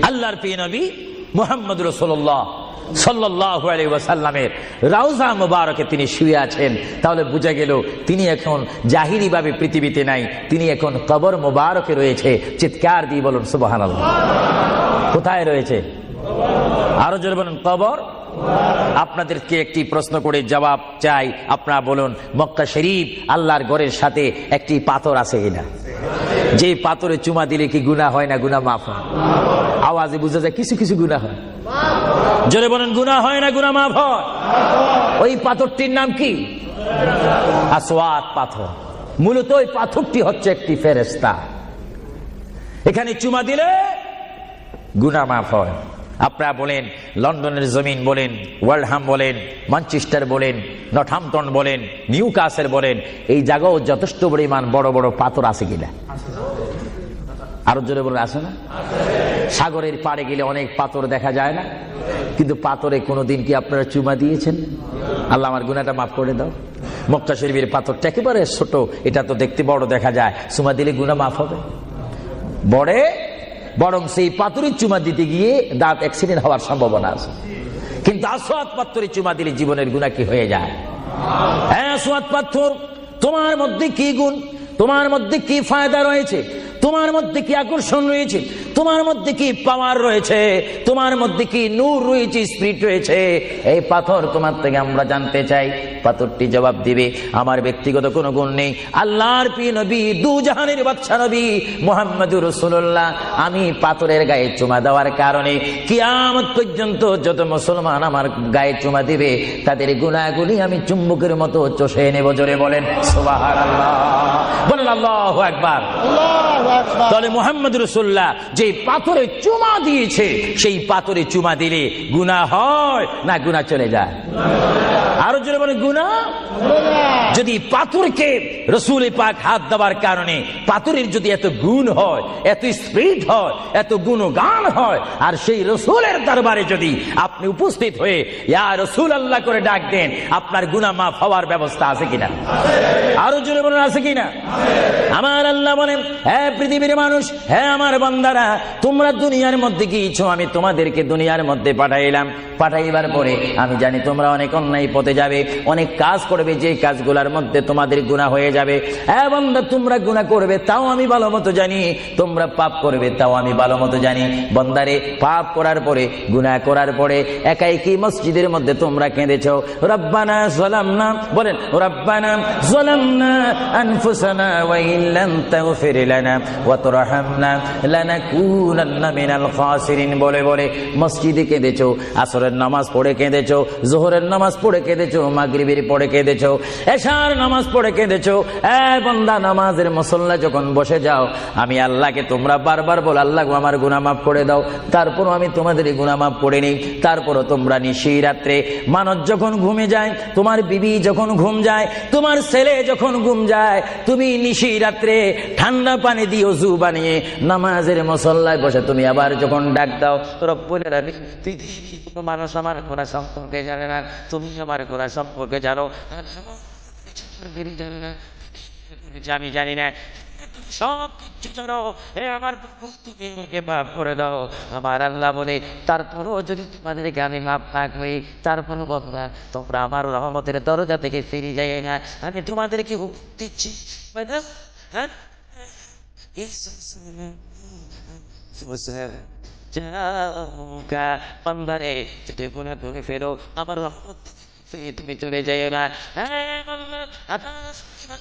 আল্লাহর প্রিয় নবী মুহাম্মদ রাসূলুল্লাহ সাল্লাল্লাহু আলাইহি ওয়াসাল্লামের রওজা মুবারকে তিনি শুয়ে আছেন। তাহলে বোঝা গেল তিনি এখন জাহিরি ভাবে পৃথিবীতে নাই, তিনি এখন কবর মুবারকে রয়েছে। চিৎকার দিয়ে বলুন সুবহানাল্লাহ। কোথায় রয়েছে? আরো জোরে বলুন কবর। আপনাদেরকে একটি প্রশ্ন করে জবাব চাই, আপনারা বলুন মক্কা শরীফ আল্লাহর ঘরের সাথে একটি পাথর আছে কিনা? যে পাথরে চুমা দিলে কি গুনাহ হয় না, গুনাহ মাফ হয়? আওয়াজে বোঝা যায় কিছু কিছু গুনাহ হয়। জোরে বলেন গুনাহ হয় না, গুনাহ মাফ হয়? ওই পাথরটির নাম কি? আসওয়াদ পাথর। মূলত ওই পাথরটি হচ্ছে একটি ফেরেশতা। এখানে চুমা দিলে গুনাহ মাফ হয়। আপনারা বলেন লন্ডনের জমিন বলেন, ওয়ালহাম বলেন, ম্যানচেস্টার বলেন, নর্থহ্যাম্পটন বলেন, নিউকাসল বলেন, এই জায়গাও যথেষ্ট পরিমাণ বড় বড় পাথর আছে কিনা? আরো জোরে বলে আছে না? সাগরের পাড়ে গেলে অনেক পাথর দেখা যায় না? কিন্তু পাথরে কোনোদিন কি আপনারা চুমা দিয়েছেন? আল্লাহ আমার গুনাহটা মাফ করে দাও। মক্কা শরীফের পাথরটা একেবারে ছোট, এটা তো দেখতে বড় দেখা যায়, চুমা দিলে গুনাহ মাফ হবে? বরং সেই পাথরে চুমা দিতে গিয়ে দাঁত অ্যাক্সিডেন্ট হওয়ার সম্ভাবনা আছে। কিন্তু আসওয়াদ পাথরে চুমা দিলে জীবনের গুনাহ কি হয়ে যায়? হ্যাঁ আসওয়াদ পাথর, তোমার মধ্যে কি গুণ, তোমার মধ্যে কি ফায়দা রয়েছে, তোমার মধ্যে কি আকর্ষণ রয়েছে, তোমার মধ্যে কি পাওয়ার রয়েছে, তোমার মধ্যে কি নূর রয়েছে, স্পিরিট রয়েছে, এই পাথর তোমার থেকে আমরা জানতে চাই। পাথরটি জবাব দিবে, আমার ব্যক্তিগত কোনো গুণ নেই, আল্লাহর প্রিয় নবী, দু জাহানের বাদশা নবী মুহাম্মদুর রাসূলুল্লাহ, আমি পাথরের গায়ে চুমা দেওয়ার কারণে কিয়ামত পর্যন্ত যত মুসলমান আমার গায়ে চুমা দিবে তাদের গুনাহগুলি আমি চুম্বকের মতো চষে নেব। জোরে বলেন সুবহানাল্লাহ, বলেন আল্লাহু আকবার। তাহলে মুহাম্মদ রাসূলুল্লাহ যে পাথরে চুমা দিয়েছে, সেই পাথরে চুমা দিলে গুনাহ হয় না গুনাহ চলে যায়? আরো জোরে বলেন গুনাহ। যদি পাথরকে রাসূল পাক হাত দেওয়ার কারণে পাথরের যদি এত গুণ হয়, এত স্পিরিট হয়, এত গুণগান হয়, আর সেই রাসূলের দরবারে যদি আপনি উপস্থিত হয়ে ইয়া রাসূলুল্লাহ করে ডাক দেন, আপনার গুনাহ মাফ হওয়ার ব্যবস্থা আছে কিনা? আরো জোরে বলেন আছে কিনা? আমার আল্লাহ বলেন, হে পৃথিবীর মানুষ, হে আমার বান্দারা, তোমরা দুনিয়ার মধ্যে গিয়েছো, আমি তোমাদেরকে দুনিয়ার মধ্যে পাঠাইলাম। পাঠাইবার পরে আমি জানি তোমরা অনেক অন্যায় পথে যাবে, অনেক কাজ করবে, যে কাজগুলোর মধ্যে তোমাদের গুনাহ হয়ে যাবে। হ্যাঁ বান্দা, তোমরা গুনাহ করবে তাও আমি ভালো মতো জানি, তোমরা পাপ করবে তাও আমি ভালো মতো জানি। বান্দারে, পাপ করার পরে, গুনাহ করার পরে একাই কি মসজিদের মধ্যে তোমরা কেঁদেছো, রব্বানা যালামনা, বলেন রব্বানা যালামনা আনফুসানা ওয়া ইল্লাম তাগফির লানা ওয়া তারহামনা লানাকুনান্না মিনাল খাসিরিন বলে বলে মসজিদে কেঁদেছো, আসরের নামাজ পড়ে কেঁদেছো, যোহরের নামাজ পড়ে কেঁদেছো, মাগরিবের পড়ে কেঁদেছো, এশার নামাজ পড়ে কেঁদেছো। বান্দা, নামাজের মুসল্লা যখন বসে যাও, আমি আল্লাহকে তোমরা বারবার বল, আল্লাহ গো আমার গুনাহ মাফ করে দাও, তারপরও আমি তোমাদের গুনাহ মাফ করে নিই। তারপরও তোমরা নিশি রাত্রে, মানুষ যখন ঘুমে যায়, তোমার বিবি যখন ঘুম যায়, তোমার ছেলে যখন ঘুম যায়, তুমি নিশি রাত্রে ঠান্ডা পানি দিয়ে ওযু বানিয়ে নামাজের মুসল্লায় বসে তুমি আবার যখন ডাক দাও, রব্বুল আলামিন, মানুষ আমার গুনাহ সম্পর্কে জানে না, তুমি আমার গুনাহ সম্পর্কে জানো, আমি জানি না, সব কিছু জানো, হে আমার তুমি আমাকে মাফ করে দাও। আমার আল্লাহ বলে, তারপরও যদি তোমাদেরকে আমি মাফ না করি, তারপরও বলবা তোমরা আমার রহমতের দরজা থেকে ফিরে যাই না, আমি তোমাদেরকে হুকুম দিচ্ছি, হ্যাঁ, বান্দারে, যদি গুনাহ করে ফেরো, আমার রহমত তুমি চলে যাই না।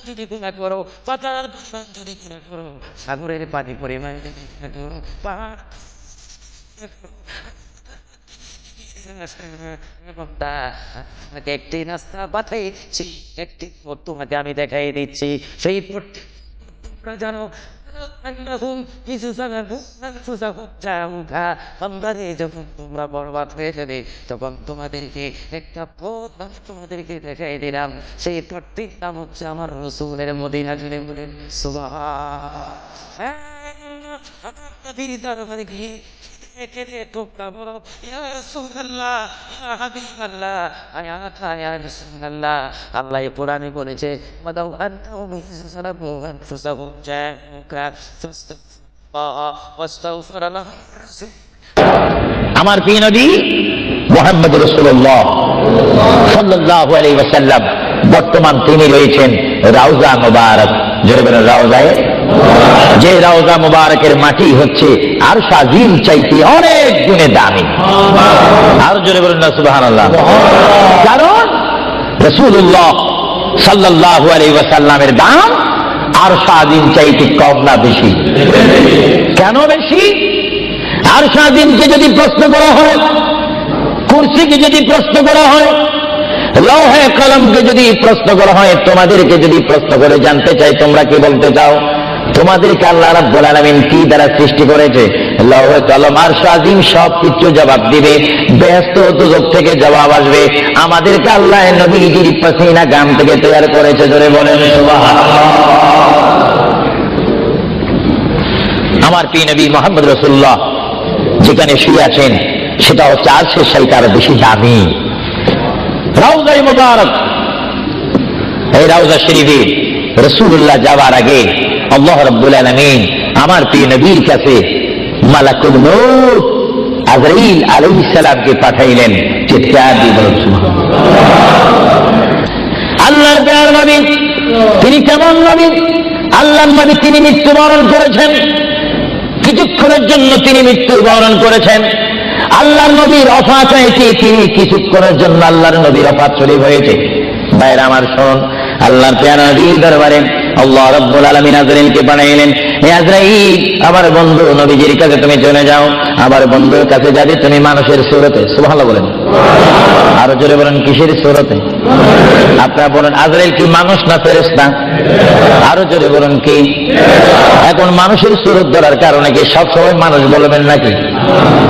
যদি গুনাহ করো, পাতার যদি গুনাহ করো, সাগরের পানি পরিমাণ একটি রাস্তা বাতাইছি, একটি পথ তোমাকে আমি দেখাই দিচ্ছি, সেই পথ তোমরা জানো। যখন তোমরা বরবাদ হয়ে যাবে, তখন তোমাদেরকে একটা পথ তোমাদেরকে দেখাই দিলাম, সেই পথটির নাম হচ্ছে আমার রাসূলের মদিনা। জুড়ে বলেন সুবহানাল্লাহ। তোমরা বলো, ইয়া রাসূলুল্লাহ, ইয়া হাবিবাল্লাহ, আল্লাহ কোরআনে বলেছে, আমার প্রিয় নবী মুহাম্মদ রাসূলুল্লাহ সাল্লাল্লাহু আলাইহি ওয়াসাল্লাম বর্তমান তিনি রয়েছেন রাউজা মুবারক। জোরে বলেন রাউজায়ে, যে রাউজা মুবারকের মাটি হচ্ছে আরশ আজিম চাইতে অনেক গুণে দামি। আর জোরে বলেন না সুবহানাল্লাহ। কারণ রাসূলুল্লাহ সাল্লাল্লাহু আলাইহি ওয়াসাল্লামের দাম আরশ আজিম চাইতে কম না বেশি? কেন বেশি? আরশ আজিমকে যদি প্রশ্ন করা হয়, কুরসিকে যদি প্রশ্ন করা হয়, লৌহে কলমকে যদি প্রশ্ন করা হয়, তোমাদেরকে যদি প্রশ্ন করে জানতে চাই তোমরা কি বলতে চাও? তোমাদেরকে আল্লাহ রাব্বুল আলামিন কি দ্বারা সৃষ্টি করেছে? লৌহে কলম, আরশ আজিম সব কিছু জবাব দিবে, ব্যস্ত দুজক থেকে জবাব আসবে। আমাদেরকে আল্লাহ নবীজির পাসিনা গাম থেকে তৈরি করেছে। জোরে বলেন সুবহানাল্লাহ। আমার প্রিয় নবী মুহাম্মদ রাসূলুল্লাহ যেখানে শুয়ে আছেন সেটা হচ্ছে আরশের চাইতে আরো বেশি দামি রাউজা মুবারক। এই রাউজা শরীফে রাসূলুল্লাহ যাওয়ার আগে আল্লাহ রাব্বুল আলামিন আমার প্রিয় নবীর কাছে মালাকুল মউত আজরাইল আলাইহিস সালামকে পাঠাইলেন। চিৎকার দিয়ে বলুন সুবহানাল্লাহ। আল্লাহর প্রিয় নবী তিনি কেমন নবী? আল্লাহর নবী তিনি মৃত্যুবরণ করেছেন, কিছুক্ষণের জন্য তিনি মৃত্যুবরণ করেছেন। আল্লাহর নবীর ওফাত হয়েছে, তিনি কিছুক্ষণের জন্য আল্লাহর নবীর ওফাত শরীফ হয়েছে। ভাইরা আমার শুনুন, আল্লাহর প্যারা নবীর দরবারে আল্লাহ রাব্বুল আলামিন আজরাইলকে পাঠাইলেন, হে আজরাইল, আমার বন্ধু নবীজির কাছে তুমি চলে যাও। আমার বন্ধুর কাছে যাবে তুমি মানুষের সুরতে। সুবহানাল্লাহ বলেন, আরো জোরে বলেন, কিসের সুরতে? আপনারা বলেন, আজরাইল কি মানুষ না ফেরেশতা? আরো জোরে বলেন, কি? এখন মানুষের সুরত ধরার কারণে কি সবসময় মানুষ বলবেন নাকি?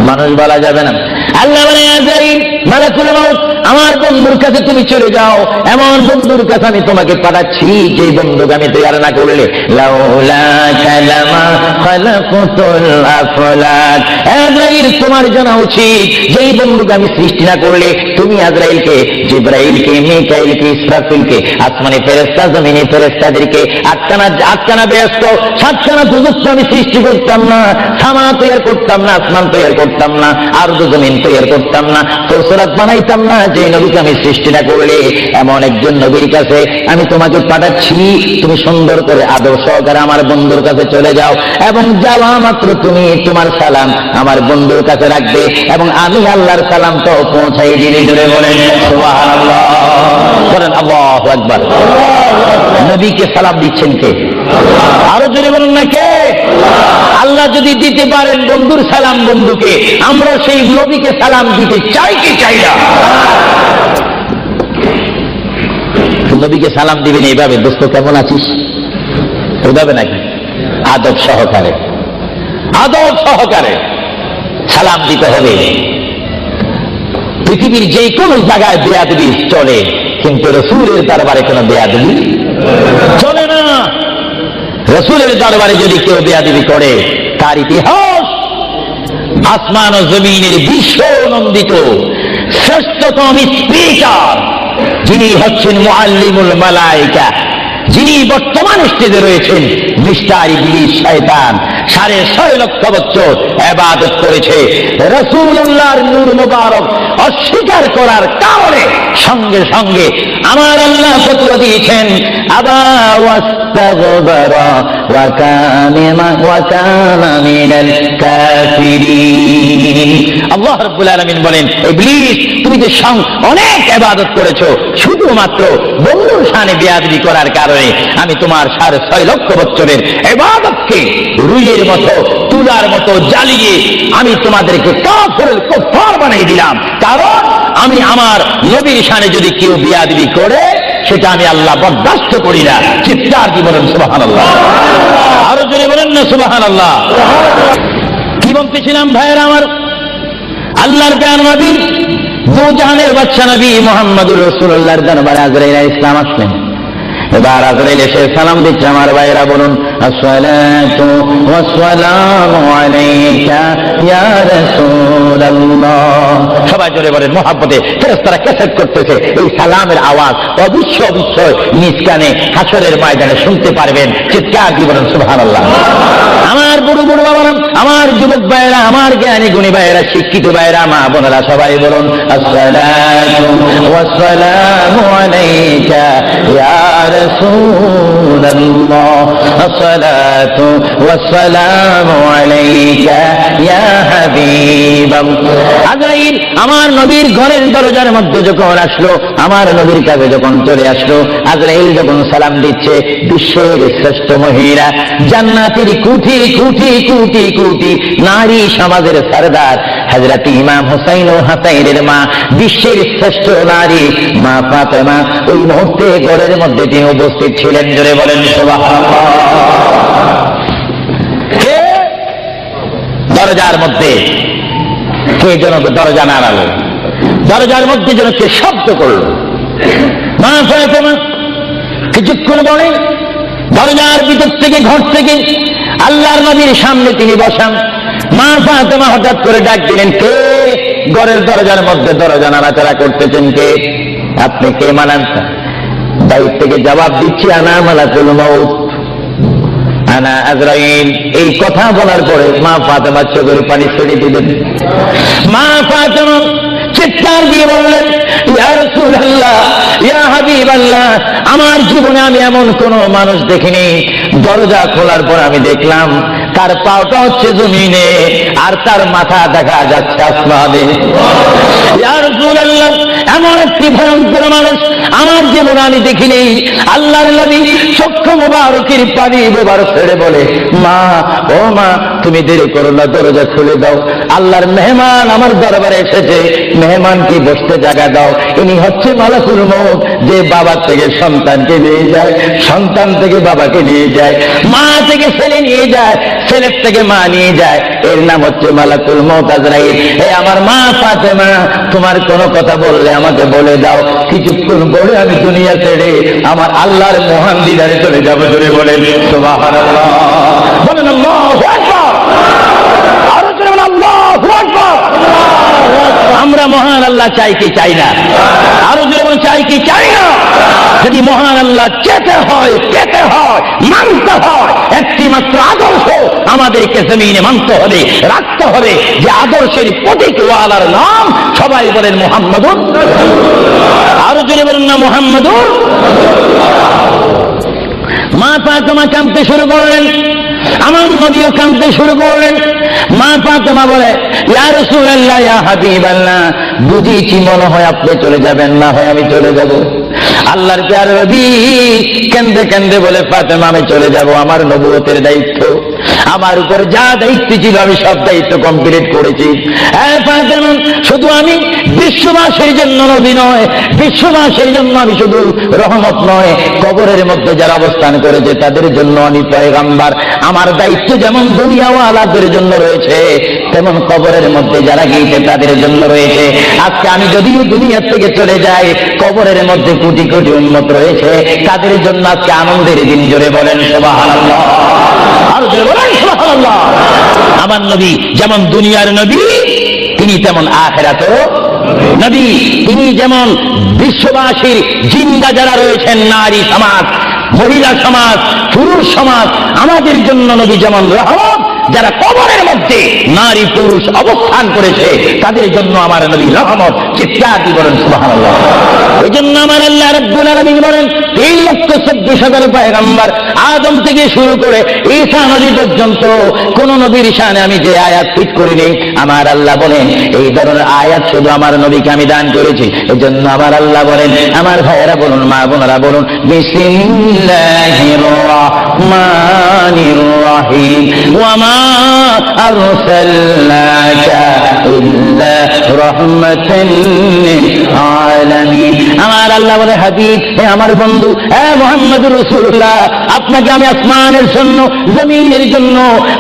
মানুষ বলা যাবে না। আল্লাহ বলে, আজরাইল, মালাকুল মউত, আমার বন্ধুর কাছে তুমি চলে যাও। এমন বন্ধুর কাছে আমি তোমাকে পাঠাচ্ছি যে বন্ধুকে আমি তৈরি না করলে লাউলা কালামা খালাকুতুল আফলাক। আজরাইল, তোমার জানা উচিত যেই বন্ধুকে আমি সৃষ্টি না করলে তুমি আজরাইলকে, জিবরাইলকে, মিকাইলকে, ইসরাফিলকে, আসমানে ফেরেশতা, জমিনে ফেরেশতাদেরকে আটখানা ব্যস্ত, সাতখানা প্রযুক্তি আমি সৃষ্টি করতাম না, সামা তৈরি করতাম না, আসমান তৈরি করতাম না, আর জমিন তৈরি করতাম না, ফুলসরাত বানাইতাম না যে নবীকে আমি সৃষ্টি না করলে। এমন একজন নবীর কাছে আমি তোমাকে পাঠাচ্ছি, তুমি সুন্দর করে আদর সহকারে আমার বন্ধুর কাছে চলে যাও, এবং যাওয়া মাত্র তুমি তোমার সালাম আমার বন্ধুর কাছে রাখবে, এবং আমি আল্লাহর সালাম তো পৌঁছাই দিলে। জোরে বলেন সুবহানাল্লাহ, বলেন আল্লাহু আকবার। নবীকে সালাম দিচ্ছেন কে? আরো জোরে বলুন না, কে? আল্লাহ যদি দিতে পারেন বন্ধুর সালাম বন্ধুকে, আমরা সেই নবীকে সালাম দিতে চাই কি চাই না? নবীকে সালাম দিবেন এইভাবে, দোস্ত কেমন আছিস, এইভাবে নাকি? আদব সহকারে, আদব সহকারে সালাম দিতে হবে। পৃথিবীর যে কোনো জায়গায় বেয়াদবি চলে, কিন্তু রাসূলের দরবারে কোনো বেয়াদবি চলে না। রাসূলের দরবারে যদি কেউ বেয়াদবি করে, তার ইতিহাস আসমান ও জমিনের বিশ্ব নন্দিত শ্রেষ্ঠতম স্পিকার, যিনি হচ্ছেন মুআল্লিমুল মালায়েকা, যিনি বর্তমান স্টেজে রয়েছেন, মিস্টার ইবলিস শয়তান 6.5 লক্ষ বছর ইবাদত করেছে। রাসূলুল্লাহর নূর মুবারক অস্বীকার করার কারণে সঙ্গে সঙ্গে আমার আল্লাহ ফতোয়া দিয়েছেন, আবা ওয়াস্তাগবারা ওয়া কানা মিনাল কাফিরিন। আল্লাহ রাব্বুল আলামিন বলেন, ইবলিস, তুমি যে অনেক ইবাদত করেছো, শুধুমাত্র বন্ধুর শানে বেয়াদবি করার কারণে আমি তোমার 6.5 লক্ষ বছরের ইবাদতকে রুইয়ের মতো, তুলার মতো জ্বালিয়ে আমি তোমাদেরকে কুফার বানিয়ে দিলাম। কারণ আমি আমার নবীর শানে যদি কেউ বেয়াদবি করে, সেটা আমি আল্লাহ বরদাস্ত করি না। চিৎকার দিয়ে বলেন সুবহানাল্লাহ, আরো জোরে বলেন না সুবহানাল্লাহ। কি বলতেছিলাম ভাইয়েরা আমার? আল্লাহর প্যারা নবী, দু জাহানের বাদশা নবী মুহাম্মদুর রাসূলুল্লাহর দরবারে আজরাইল আলাইহিস সালাম আসলেন। এবার আজরাইল এসে সালাম দিচ্ছে। আমার ভাইরা বলুন, আসসালাতু ওয়াসসালামু আলাইকা ইয়া রাসূলুল্লাহ। সবাই জোরে বলেন মুহাব্বতে। ফেরেশতারা ক্যাসেট করতেছে, এই সালামের আওয়াজ অবশ্যই নিজ কানে হাসরের ময়দানে শুনতে পারবেন। চিৎকার দিয়ে বলেন সুবহানাল্লাহ। আমার বুড়ো বুড়ো বাবারা, আমার যুবক ভাইয়েরা, আমার জ্ঞানী গুণী ভাইয়েরা, শিক্ষিত ভাইয়েরা, মা বোনেরা, সবাই বলুন, আসসালাতু ওয়াসসালামু আলাইকা ইয়া রাসূলুল্লাহ, আসসালাতু ওয়াসসালামু আলাইকা ইয়া হাবিবাল্লাহ। আজরাইল আমার নবীর ঘরের দরজার মধ্যে যখন আসলো, আমার নবীর কাছে যখন চলে আসলো, আজরাইল যখন সালাম দিচ্ছে, বিশ্বের শ্রেষ্ঠ মহিলা, জান্নাতের কোটি কোটি কোটি কোটি নারী সমাজের সরদার হযরত ইমাম হুসাইন ও হাসাইনের মা, বিশ্বের শ্রেষ্ঠ নারী মা ফাতেমা ওই মুহূর্তে ঘরের মধ্যে তিনি উপস্থিত ছিলেন। জোরে বলেন সুবহানাল্লাহ। দরজার মধ্যে কে যেন দরজা নাড়ালো, দরজার মধ্যে যেন কে শব্দ করলো। মা ফাতেমা কিছুক্ষণ পরে দরজার ভিতর থেকে, ঘর থেকে আল্লাহর নবীর সামনে তিনি বসান। মা ফাতেমা হঠাৎ করে ডাক দিলেন, কে ঘরের দরজার মধ্যে দরজা নাড়াচাড়া করতেছেন? কে আপনি? কে মানান? দায়িত্ব থেকে জবাব দিচ্ছি, আনা মালাকুল মউত, আনা আজরাইল। এই কথা বলার পরে মা ফাতেমা চোখের পানি ছেড়ে দিলেন। মা ফাতেমা চিৎকার দিয়ে বললেন, ইয়া রাসূলুল্লাহ, ইয়া হাবিবাল্লাহ, আমার জীবনে আমি এমন কোন মানুষ দেখিনি। দরজা খোলার পর আমি দেখলাম তার পাওটা হচ্ছে জমিনে আর তার মাথা দেখা যাচ্ছে আসমানে। ইয়া রাসূলুল্লাহ, এমন একটি ভয়ঙ্কর মানুষ আমার জীবনে আমি দেখিনি। আল্লাহর নবী চক্ষু মোবারকের পানি মোবারক ছেড়ে বলে, মা, ও মা, তুমি দেরি করো না, দরজা খুলে দাও, আল্লাহর মেহমান আমার দরবারে এসেছে, মেহমানকে বসতে জায়গা দাও। ইনি হচ্ছে মালাকুল মউত, যে বাবা থেকে সন্তানকে নিয়ে যায়, সন্তান থেকে বাবাকে নিয়ে যায়, মা থেকে ছেলে নিয়ে যায়, ছেলের থেকে মা নিয়ে যায়, এর নাম হচ্ছে মালাকুল মউত আজরাইল। হে আমার মা ফাতেমা, তোমার কোনো কথা বললে আমাকে বলে দাও, কিছুক্ষণ পরে আমি দুনিয়া ছেড়ে আমার আল্লাহর মহান দিদারে চলে যাবো। জোরে বলেন সুবহানাল্লাহ, বলেন আল্লাহু আকবার, আরো জোরে বলেন আল্লাহু আকবার। আমরা মহান আল্লাহ চাই কি চাই না? আরো জোরে বলেন চাই কি চাই না? যদি মহান আল্লাহ চেতে হয়, পেতে হয়, মানতে হয়, একটি মাত্র আদর্শ আমাদেরকে জমিনে মানতে হবে, রাখতে হবে, যে আদর্শের প্রতীক ওয়ালার নাম সবাই বলেন মুহাম্মাদুর। আরো জোরে বলেন না মুহাম্মাদুর। মা ফাতেমা কাঁদতে শুরু করলেন, আমার নবীও কাঁদতে শুরু করলেন। মা ফাতেমা বলে, ইয়া রাসূলুল্লাহ, ইয়া হাবিবাল্লাহ, বুঝেছি মনে হয় আপনি চলে যাবেন, না হয় আমি চলে যাব। আল্লাহর প্যারা নবী কেন্দে কেন্দে বলে, ফাতেমা, আমি চলে যাব, আমার নবুয়তের দায়িত্ব, আমার উপর যা দায়িত্ব ছিল আমি সব দায়িত্ব কমপ্লিট করেছি। হ্যাঁ ফাতেমা, শুধু আমি বিশ্ববাসীর জন্য নবী নয়, বিশ্ববাসীর জন্য আমি শুধু রহমত নয়, কবরের মধ্যে যারা অবস্থান করেছে তাদের জন্য আমি পয়গম্বর। আমার দায়িত্ব যেমন দুনিয়াওয়ালাদের জন্য রয়েছে, তেমন কবরের মধ্যে যারা গিয়েছে তাদের জন্য রয়েছে। আজকে আমি যদিও দুনিয়া থেকে চলে যাই, কবরের মধ্যে কোটি কোটি উম্মত রয়েছে, তাদের জন্য আজকে আনন্দের দিন। জোরে বলেন সুবহানাল্লাহ, আর জোরে বলেন সুবহানাল্লাহ। আমার নবী যেমন দুনিয়ার নবী, তিনি তেমন আখিরাতেরও নবী। তিনি যেমন বিশ্ববাসীর জিন্দা যারা রয়েছেন, নারী সমাজ, মহিলা সমাজ, পুরুষ সমাজ, আমাদের জন্য নবী যেমন রহমত, যারা কবরের মধ্যে নারী পুরুষ অবস্থান করেছে তাদের জন্য আমার নবী রহমত। চিৎকার দিয়ে বলেন সুবহানাল্লাহ। এই জন্য আমার আল্লাহ রাব্বুল আলামিন বলেন, 3,24,000 পয়গম্বর আদম থেকে শুরু করে ঈসা নবী পর্যন্ত কোন নবীর শানে আমি যে আয়াত ফিট করিনি, আমার আল্লাহ বলেন এই ধরনের আয়াত শুধু আমার নবীকে আমি দান করেছি। এই জন্য আমার আল্লাহ বলেন, আমার ভাইয়েরা বলুন, মা বোনেরা বলুন, বিসমিল্লাহির রাহমানির রাহিম, ওয়া মা আরসালনাকা ইল্লা রাহমাতান লিল আলামিন। আমার আল্লাহ বলে, হাবিব, হে আমার বন্ধু, হে মুহাম্মদুর রাসূলুল্লাহ, আপনাকে আমি আসমানের জন্য, জমিনের জন্য,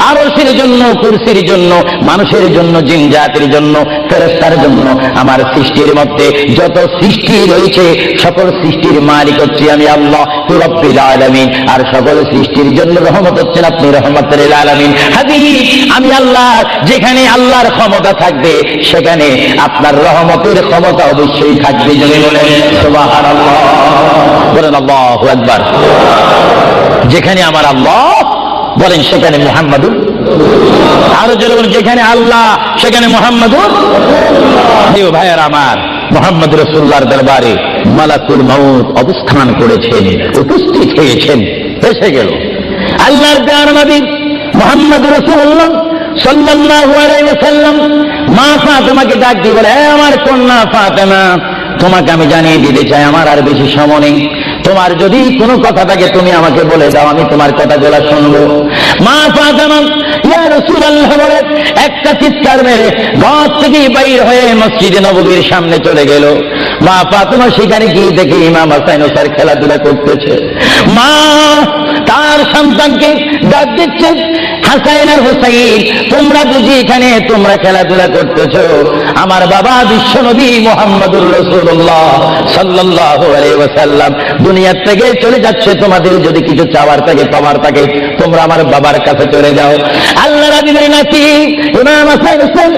আরশের জন্য, কুরসির জন্য, মানুষের জন্য, জিন জাতির জন্য, ফেরেশতার জন্য, আমার সৃষ্টির মধ্যে যত সৃষ্টি রয়েছে সকল সৃষ্টির মালিক হচ্ছে আমি আল্লাহ রব্বুল আলামিন। আর সকল সৃষ্টির জন্য রহমত হচ্ছেন আপনি রহমতুল লিল আলামিন। হাবিব, আমি আল্লাহ, যেখানে আল্লাহর ক্ষমতা থাকবে সেখানে আপনার রহমতের ক্ষমতা অবশ্যই থাকবে। যদি বলেন সুবহানাল্লাহ, বলেন আল্লাহু আকবার। যেখানে আমার আল্লাহ বলেন সেখানে মুহাম্মাদুর, আরো জোরে বলেন যেখানে আল্লাহ সেখানে মুহাম্মাদুর। প্রিয় ভাইয়েরা আমার, মুহাম্মদ রাসূলুল্লাহর দরবারে মালাকুল মউত অবস্থান করেছেন, উপস্থিত হয়েছেন, এসে গেল। আল্লাহর প্রিয় নবী মুহাম্মদ রাসূলুল্লাহ সাল্লাল্লাহু আলাইহি ওয়াসাল্লাম মা ফাতেমাকে ডাক দিয়ে বলে, হে আমার কন্যা ফাতেমা, তোমাকে আমি জানিয়ে দিতে চাই আমার আর বেশি সময় নেই। তোমার যদি কোনো কথা থাকে তুমি আমাকে বলে দাও, আমি তোমার কথাগুলো শুনবো। মা ফাতেমা ইয়া রাসূলুল্লাহ বলে একটা চিৎকার মেরে ঘর থেকে বাইর হয়ে মসজিদে নববীর সামনে চলে গেল। মা ফাতেমা সেখানে গিয়ে দেখে ইমাম হাসান স্যার খেলাধুলা করতেছে। মা তার সন্তানকে ডাক দিচ্ছে, হাসান আর হুসাইন, তোমরা বুঝি এখানে তোমরা খেলাধুলা করতেছো? আমার বাবা বিশ্বনবী মুহাম্মদুর রাসূলুল্লাহ সাল্লাল্লাহু আলাইহি ওয়াসাল্লাম দুনিয়া থেকে চলে যাচ্ছে, তোমাদের যদি কিছু চাওয়ার থাকে পাওয়ার থাকে তোমরা আমার বাবার কাছে চলে যাও। আল্লাহ নবী নাকি ইমাম হাসান হুসাইন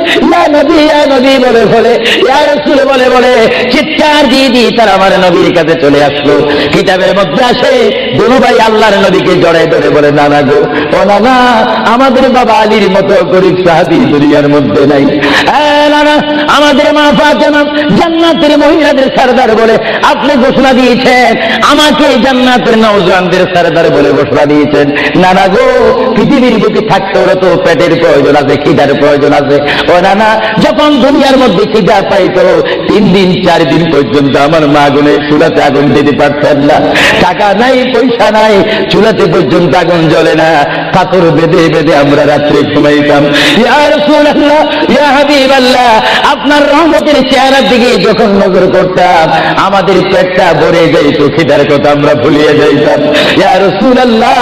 ইয়া নবী বলে বলে, ইয়া রাসূল বলে বলে চিৎকার দিয়ে দিয়ে তারা আমার নবীর কাছে চলে আসলো। কিতাবের মধ্যে আসে দুনো ভাই আল্লাহর নবীকে জড়ায় ধরে বলে, নানা গো, ও নানা, আমাদের বাবা আলীর মতো গরিব সাহাবী দুনিয়ার মধ্যে নাই। নানা, আমাদের মা ফাতেমা জান্নাতের মহিলাদের সরদার বলে আপনি ঘোষণা দিয়েছেন, আমাকে জান্নাতের নওজওয়ানদের সরদার বলে ঘোষণা দিয়েছেন। নানা গো, পৃথিবীর বুকে থাকতে হলে তো পেটের প্রয়োজন আছে, খিদার প্রয়োজন আছে। ও নানা, যখন দুনিয়ার মধ্যে খিদা পাইতো 3 দিন 4 দিন পর্যন্ত আমার মা গুনে চুলাতে আগুন দিতে পারতেন না। টাকা নাই, পয়সা নাই, চুলাতে পর্যন্ত আগুন জ্বলে না, পাথর বেঁধে বেঁধে আমরা রাত্রে ঘুমাইতাম। ইয়া রাসূলুল্লাহ, ইয়া হাবিবাল্লাহ, আপনার রহমতের চেহারার দিকে যখন নজর করতাম আমাদের পেটটা ভরে যাইত, খিদার কথা আমরা ভুলিয়ে যাইতাম। ইয়া রাসূলুল্লাহ,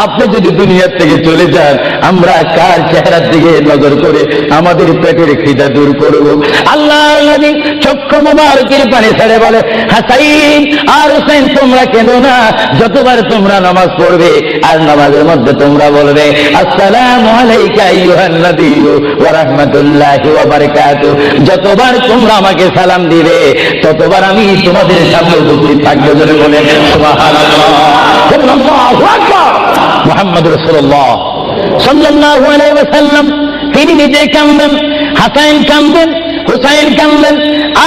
আপনি যদি দুনিয়ার থেকে চলে যান আমরা কার চেহারার দিকে নজর করে আমাদের পেটের খিদা দূর করব? আল্লাহর নবী চক্ষু মোবারকের পানি ছেড়ে বলে, হাসাইন আর হুসাইন তোমরা কেঁদো না, যতবার তোমরা নামাজ পড়বে আর নামাজের মধ্যে তোমরা বলবে আসসালামু আলাইকা আইয়ুহান নাবিয়্যু ওয়া রাহমাতুল্লাহি ওয়া বারাকাতুহু, যতবার তোমরা আমাকে সালাম দিবে ততবার আমি তোমাদের সামনে উপস্থিত থাকবো। জোরে বলে সুবহানাল্লাহ, আল্লাহু আকবার। মুহাম্মদ রাসূলুল্লাহ সাল্লাল্লাহু আলাইহি ওয়াসাল্লাম তিনি নিজে কাঁদবেন, হাসাইন কাঁদবেন, হুসাইন কাঁদবেন,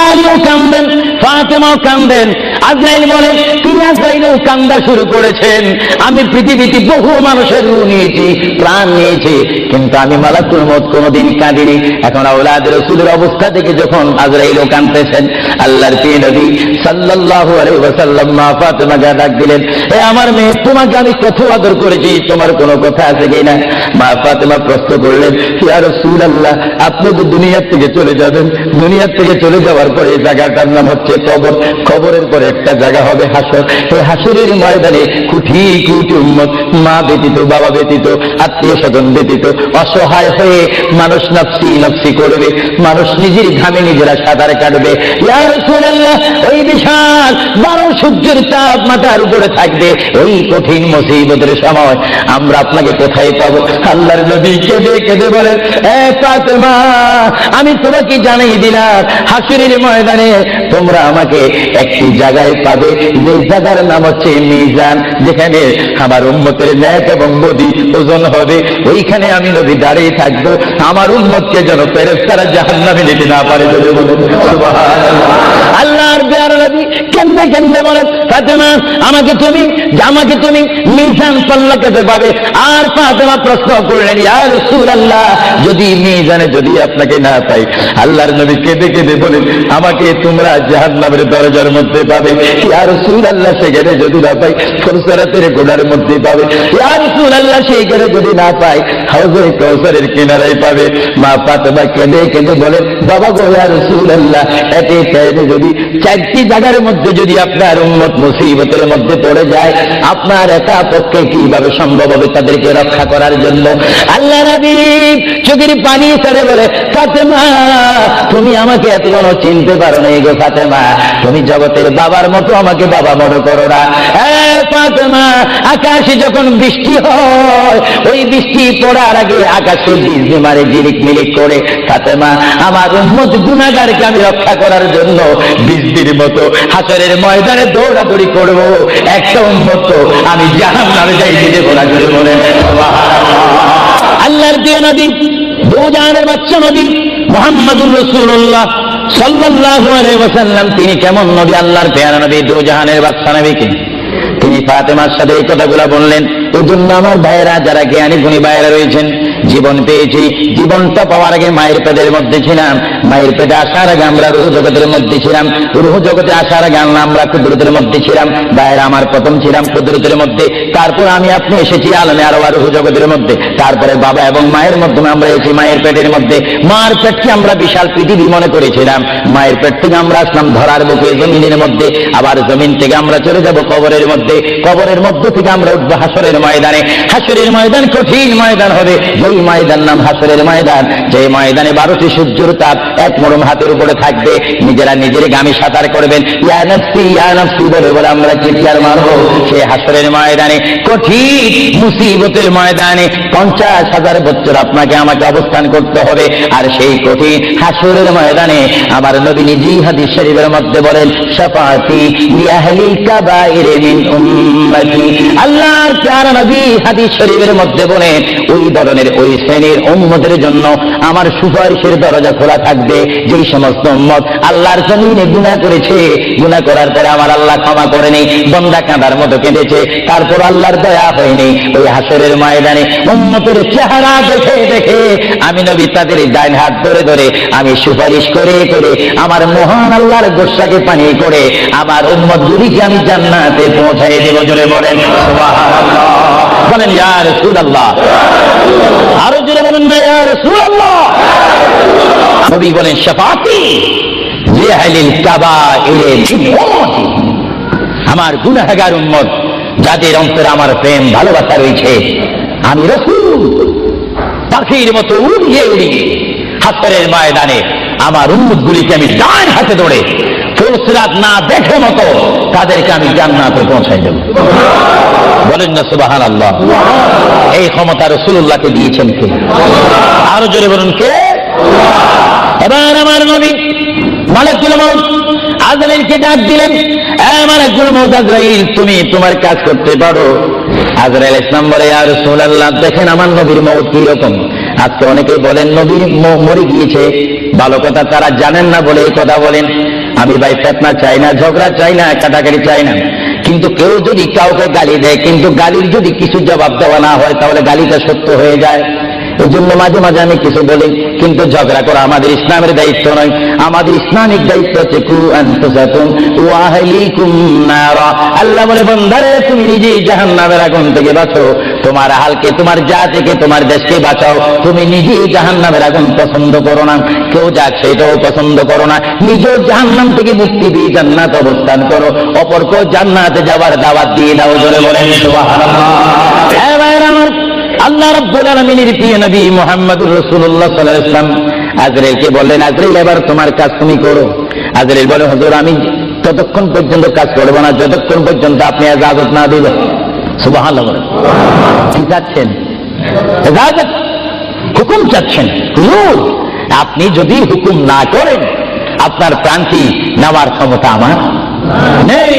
আলীও কাঁদবেন, ফাতেমাও কাঁদবেন। আজরাইল বলেন তিনি আজরাইলও কান্দা শুরু করেছেন। আমি পৃথিবীতে বহু মানুষের রূহ নিয়েছি, প্রাণ নিয়েছি, কিন্তু আমি মালাকুল মউত কোনোদিন কাঁদিনি। এখন আওলাদ রাসূলের অবস্থা থেকে যখন আজরাইলও কাঁদতেছেন, আল্লাহর প্রিয় নবী সাল্লাল্লাহু আলাইহি ওয়াসাল্লাম মা ফাতেমাকে ডাক দিলেন, এ আমার মেয়ে, তোমাকে আমি কত আদর করেছি, তোমার কোনো কথা আছে কিনা? মা ফাতেমা প্রশ্ন করলেন, ইয়া রাসূলুল্লাহ, আপনি তো দুনিয়া থেকে চলে যাবেন, দুনিয়ার থেকে চলে যাওয়ার পরে এই জায়গাটার নাম হচ্ছে কবর, কবরের পরে একটা জায়গা হবে হাসর। এই হাসরের ময়দানে কোটি কোটি উম্মত, মা ব্যতীত, বাবা ব্যতীত, আত্মীয় স্বজন ব্যতীত অসহায় হয়ে মানুষ নফসি নফসি করবে, মানুষ নিজের ঘামে নিজেরা সাঁতার কাটবে। ইয়া রাসূলুল্লাহ, ওই বিশাল 12 সূর্যের তাপ মাথার উপরে থাকবে, ওই কঠিন মুসিবতের সময় আমরা আপনাকে কোথায় পাবো? আল্লাহর নবী কেঁদে কেঁদে বলেন, এ ফাতেমা, আমি তোমাকে জানাই দিলাম হাসরের ময়দানে তোমরা আমাকে একটি জায়গায় পাবে, যে জায়গার নাম হচ্ছে মিজান, যেখানে আমার উম্মতের ন্যায় এবং বদি ওজন হবে। ওইখানে আমি নবী দাঁড়িয়ে থাকবো, আমার উম্মতকে যেন ফেরেশতারা জাহান্নামে নিতে না পারে। যদি বলেন সুবহানাল্লাহ। আল্লাহর প্রিয় নবী কেঁদে কেঁদে বলেন, ফাতেমা, আমাকে তুমি মিজান পাল্লাতে পাবে। আর ফাতেমা প্রশ্ন করলেন, ইয়া রাসূলুল্লাহ, যদি মিজানে যদি আপনাকে না পাই? আল্লাহর নবী কেঁদে কেঁদে বলেন, আমাকে তোমরা জাহান্নামের দরজার মধ্যে পাবে। ইয়া রাসূলুল্লাহ, সেখানে যদি না পাই ফুরসারাতের গোড়ার মধ্যে পাবে। ইয়া রাসূলুল্লাহ, সেখানে যদি না পাই হাউজে কাউসারের কিনারায় পাবে। মা ফাতেমা কেঁদে কেঁদে বলেন, বাবা গো, ইয়া রাসূলুল্লাহ, এতে চাইলে যদি 4টি জায়গার মধ্যে যদি আপনার উম্মত মুসিবতের মধ্যে পড়ে যায়, আপনার একা পক্ষে কিভাবে সম্ভব হবে তাদেরকে রক্ষা করার জন্য? আল্লাহ নবী চোখের পানি ছেড়ে বলে, ফাতেমা, তুমি আমাকে এতক্ষণ চিনতে পারো না গো ফাতেমা, তুমি জগতের বাবার মতো আমাকে বাবা মনে করো না। ফাতেমা, আকাশে যখন বৃষ্টি হয়, ওই বৃষ্টি পড়ার আগে আকাশে বিজলি মারে জিলিক মিলিক করে। ফাতেমা, আমার উম্মত গুনাহগারকে আমি রক্ষা করার জন্য বৃষ্টির মতো হাসরের ময়দানে দৌড়াদৌড়ি করবো, একটা উম্মত তো আমি জাহান্নামে যাই দিতে বলা করে বলে। আল্লাহর প্রিয় নবী, দুজাহানের বাদশা নবী মুহাম্মদুর রাসূলুল্লাহ সাল্লাল্লাহু আলাইহি ওয়াসাল্লাম, তিনি কেমন নবী? আল্লাহর প্রিয় নবী, দুজাহানের বাদশা নবী তিনি ফাতেমার সাথে এই কথাগুলো বললেন। এই জন্য আমার ভাইয়েরা, যারা জ্ঞানী গুণী ভাইয়েরা রয়েছেন, জীবন পেয়েছি, জীবনটা পাওয়ার আগে মায়ের পেটের মধ্যে ছিলাম, মায়ের পেটে আসার আগে আমরা রুহ জগতের মধ্যে ছিলাম, রুহ জগতে আসার আগে আমরা কুদরতের মধ্যে ছিলাম। ভাইয়েরা আমার, প্রথম ছিলাম কুদরতের মধ্যে, তারপর আপনি এসেছি আলমে আরওয়াহ রুহ জগতের মধ্যে, তারপরে বাবা এবং মায়ের মাধ্যমে আমরা এসেছি মায়ের পেটের মধ্যে। মার পেটকে আমরা বিশাল পৃথিবী মনে করেছিলাম, মায়ের পেট থেকে আমরা আসলাম ধরার বুকে জমিনের মধ্যে, আবার জমিন থেকে আমরা চলে যাব কবরের মধ্যে, কবরের মধ্য থেকে আমরা উঠবো হাসরের ময়দানে। হাসরের ময়দান কঠিন ময়দান হবে, যেই ময়দান নাম হাসরের ময়দান, যে ময়দানে 12টি সূর্যের তাপ এক মরম হাতের উপরে থাকবে। নিজেরা নিজের গামী সাঁতার করবেন, ইয়া নাফসি বলে বলে আমরা চিৎকার মারবো। সেই হাসরের ময়দানে, কঠিন মুসিবতের ময়দানে 50,000 বছর আপনাকে আমাকে অবস্থান করতে হবে। আর সেই কঠিন হাসরের ময়দানে আমার নবী নিজেই হাদিস শরীফের মধ্যে বলেন, শাফাআতি লিআহলিল কাবাইর মিন উম্মতি। আল্লাহর প্যারা নবী হাদিস শরীফের মধ্যে বলেন, ওই ধরনের ওই শ্রেণীর উম্মতের জন্য আমার সুপারিশের দরজা খোলা থাকবে, যেই সমস্ত উম্মত আল্লাহর জমিনে গুনাহ করেছে, গুনাহ করার পরে আমার আল্লাহ ক্ষমা করেনি, বন্দা কাঁদার মতো কেঁদেছে, তারপর আল্লাহর দয়া হয়নি। ওই হাসরের ময়দানে উম্মতের চেহারা দেখে দেখে আমি নবী তাদের ডাইন হাত ধরে ধরে আমি সুপারিশ করে করে আমার মহান আল্লাহর গোসাকে পানি করে আমার উম্মতগুলিকে আমি জান্নাতে পৌঁছায় দেব। জোরে বলেন সুবহানাল্লাহ, বলেন ইয়া রাসূলুল্লাহ, আরো জোরে বলেন ইয়া রাসূলুল্লাহ। নবী বলেন, শাফাআতি লিআহলিল কাবাইর মিন উম্মতি। আমার গুনাহগার উম্মত যাদের অন্তরে আমার প্রেম ভালোবাসা রয়েছে, আমি রাসূল পাখির মতো উড়িয়ে উড়িয়ে হাসরের ময়দানে আমার উম্মতগুলিকে আমি ডান হাতে ধরে ফুলসিরাত না দেখে মতো তাদেরকে আমি জান্নাতে পৌঁছাই দেব। বলেন না সুবহানাল্লাহ। এই ক্ষমতা রাসূলুল্লাহকে দিয়েছেন কে? আরো জোরে বলুন কে? এবার আমার নবী মালাকুল মউত আজরাইলকে ডাক দিলেন, মালাকুল মউত আজরাইল, তুমি তোমার কাজ করতে পারো। আজরাইল ইসলাম বলে, ইয়া রাসূলুল্লাহ, দেখেন আমার নবীর মউত কি রকম। আজকে অনেকেই বলেন নবীর মরে গিয়েছে, ভালো কথা তারা জানেন না বলে এই কথা বলেন। আমি ভাই ফিতনা চাই না, ঝগড়া চাই না, কাটাকাটি চাই না, কিন্তু কেউ যদি কাউকে গালি দেয়, কিন্তু গালির যদি কিছু জবাব দেওয়া না হয়, তাহলে গালিটা সত্য হয়ে যায়। এই জন্য মাঝে মাঝে আমি কিছু বলি, কিন্তু ঝগড়া করা আমাদের ইসলামের দায়িত্ব নয়। আমাদের ইসলামিক দায়িত্ব হচ্ছে কু আনফুসাকুম ওয়া আহলিকুম নারা। আল্লাহ বলে, বান্দারে তুমি নিজেই জাহান্নামের আগুন থেকে বাঁচো, তোমার আহলকে, তোমার জাতিকে, তোমার দেশকে বাঁচাও। তুমি নিজেই জাহান্নামের আগুন পছন্দ করো না, কেউ যাক সেটাও পছন্দ করো না, নিজেও জাহান্নাম থেকে মুক্তি দিয়ে জান্নাত অবস্থান করো, অপরকেও জান্নাতে যাওয়ার দাওয়াত দিয়ে দাও। জোরে বলেন সুবহানাল্লাহ। আমার আল্লাহ রাব্বুল আলামিনের প্রিয় নবী মুহাম্মদুর রাসূলুল্লাহ সাল্লাল্লাহু আলাইহি ওয়াসাল্লাম আজরাইলকে বললেন, আজরাইল এবার তোমার কাজ তুমি করো। আজরাইল বলে, হুজুর আমি ততক্ষণ পর্যন্ত কাজ করব না যতক্ষণ পর্যন্ত আপনি ইজাজত না দিবেন। সুবহানাল্লাহ। কি চাচ্ছেন? ইজাজত, হুকুম চাচ্ছেন। হুজুর আপনি যদি হুকুম না করেন, আপনার প্রান্তি নেওয়ার ক্ষমতা আমার নেই।